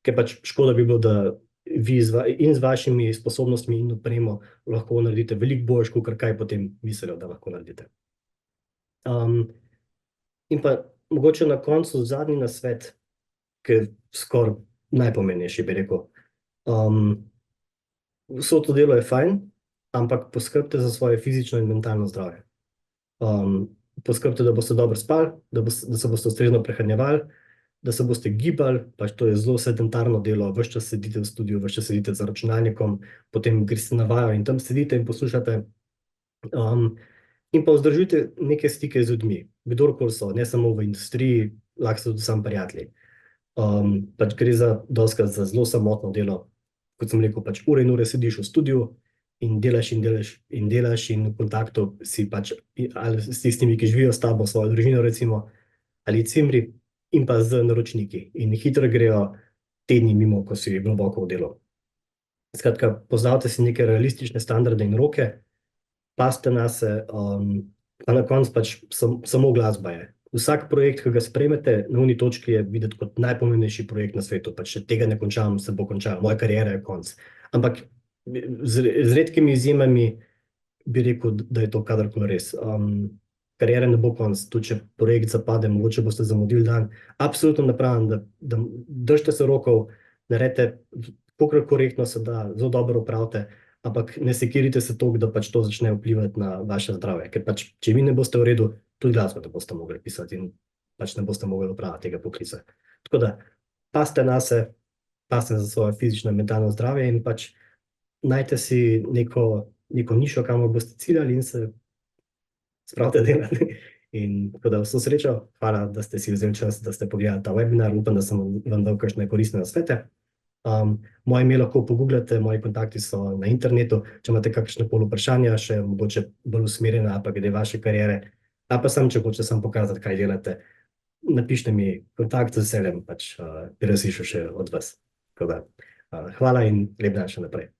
S1: ker pač škoda bi bilo, da vi in z vašimi sposobnostmi in opremo lahko naredite veliko boljš, kot kaj potem mislijo, da lahko naredite. In pa mogoče na koncu zadnji nasvet, ki je skoraj najpomembnejši, bi rekel. Vso to delo je fajn, ampak poskrbite za svoje fizično in mentalno zdravje. Poskrbite, da boste dobro spali, da se boste ustrezno prehranjevali, da se boste gibali, pač to je zelo sedentarno delo, ves čas sedite v studiu, ves čas sedite za računalnikom, potem greste na vajo in tam sedite in poslušate. In pa vzdržujte neke stike z ljudmi, kdorkoli so, ne samo v industriji, lahko so tudi sam prijatelji. Pač gre dostikrat za zelo samotno delo, kot sem rekel, pač ure in ure sediš v studiu in delaš in v kontaktu si pač ali s tistimi, ki živijo s tabo, svojo družino recimo, ali cimri, in pa z naročniki. In hitro grejo tedni mimo, ko si globoko v delu. Skratka, poznavate si neke realistične standarde in roke, pazite nase, pa na koncu pač samo glasba je. Vsak projekt, ki ga sprejmete, na uni točki je videti kot najpomembnejši projekt na svetu. Pač če tega ne končam, se bo končala, moja kariera je konc. Ampak z redkimi izjemami bi rekel, da je to kadarkoli res. Kariera ne bo konc, tudi če projekt zapade, mogoče boste zamudili dan. Absolutno napravim, da držite se rokov, naredite, kolikor korektno se da, zelo dobro opravite, ampak ne sekirite se toliko, da pač to začne vplivati na vaše zdravje. Ker pač, če vi ne boste v redu, tudi glasbo ne boste mogli pisati in pač ne boste mogli opraviti tega poklica. Tako da, pazite nase, pazite za svoje fizično in mentalno zdravje in pač najte si neko nišo, kamor boste ciljali in se spravite delati. In tako da vso srečo, hvala, da ste si vzeli čas, da ste pogledali ta webinar, upam, da sem vam dal kakšne koristne nasvete. Moje ime lahko pogooglate, moji kontakti so na internetu, če imate kakšne pol vprašanja, še mogoče bolj usmerjena, pa glede vaše kariere, ali pa če hočete samo pokazati, kaj delate, napišite mi kontakt z veseljem, pač bi razlišal še od vas. Tako da, hvala in lep dan še naprej.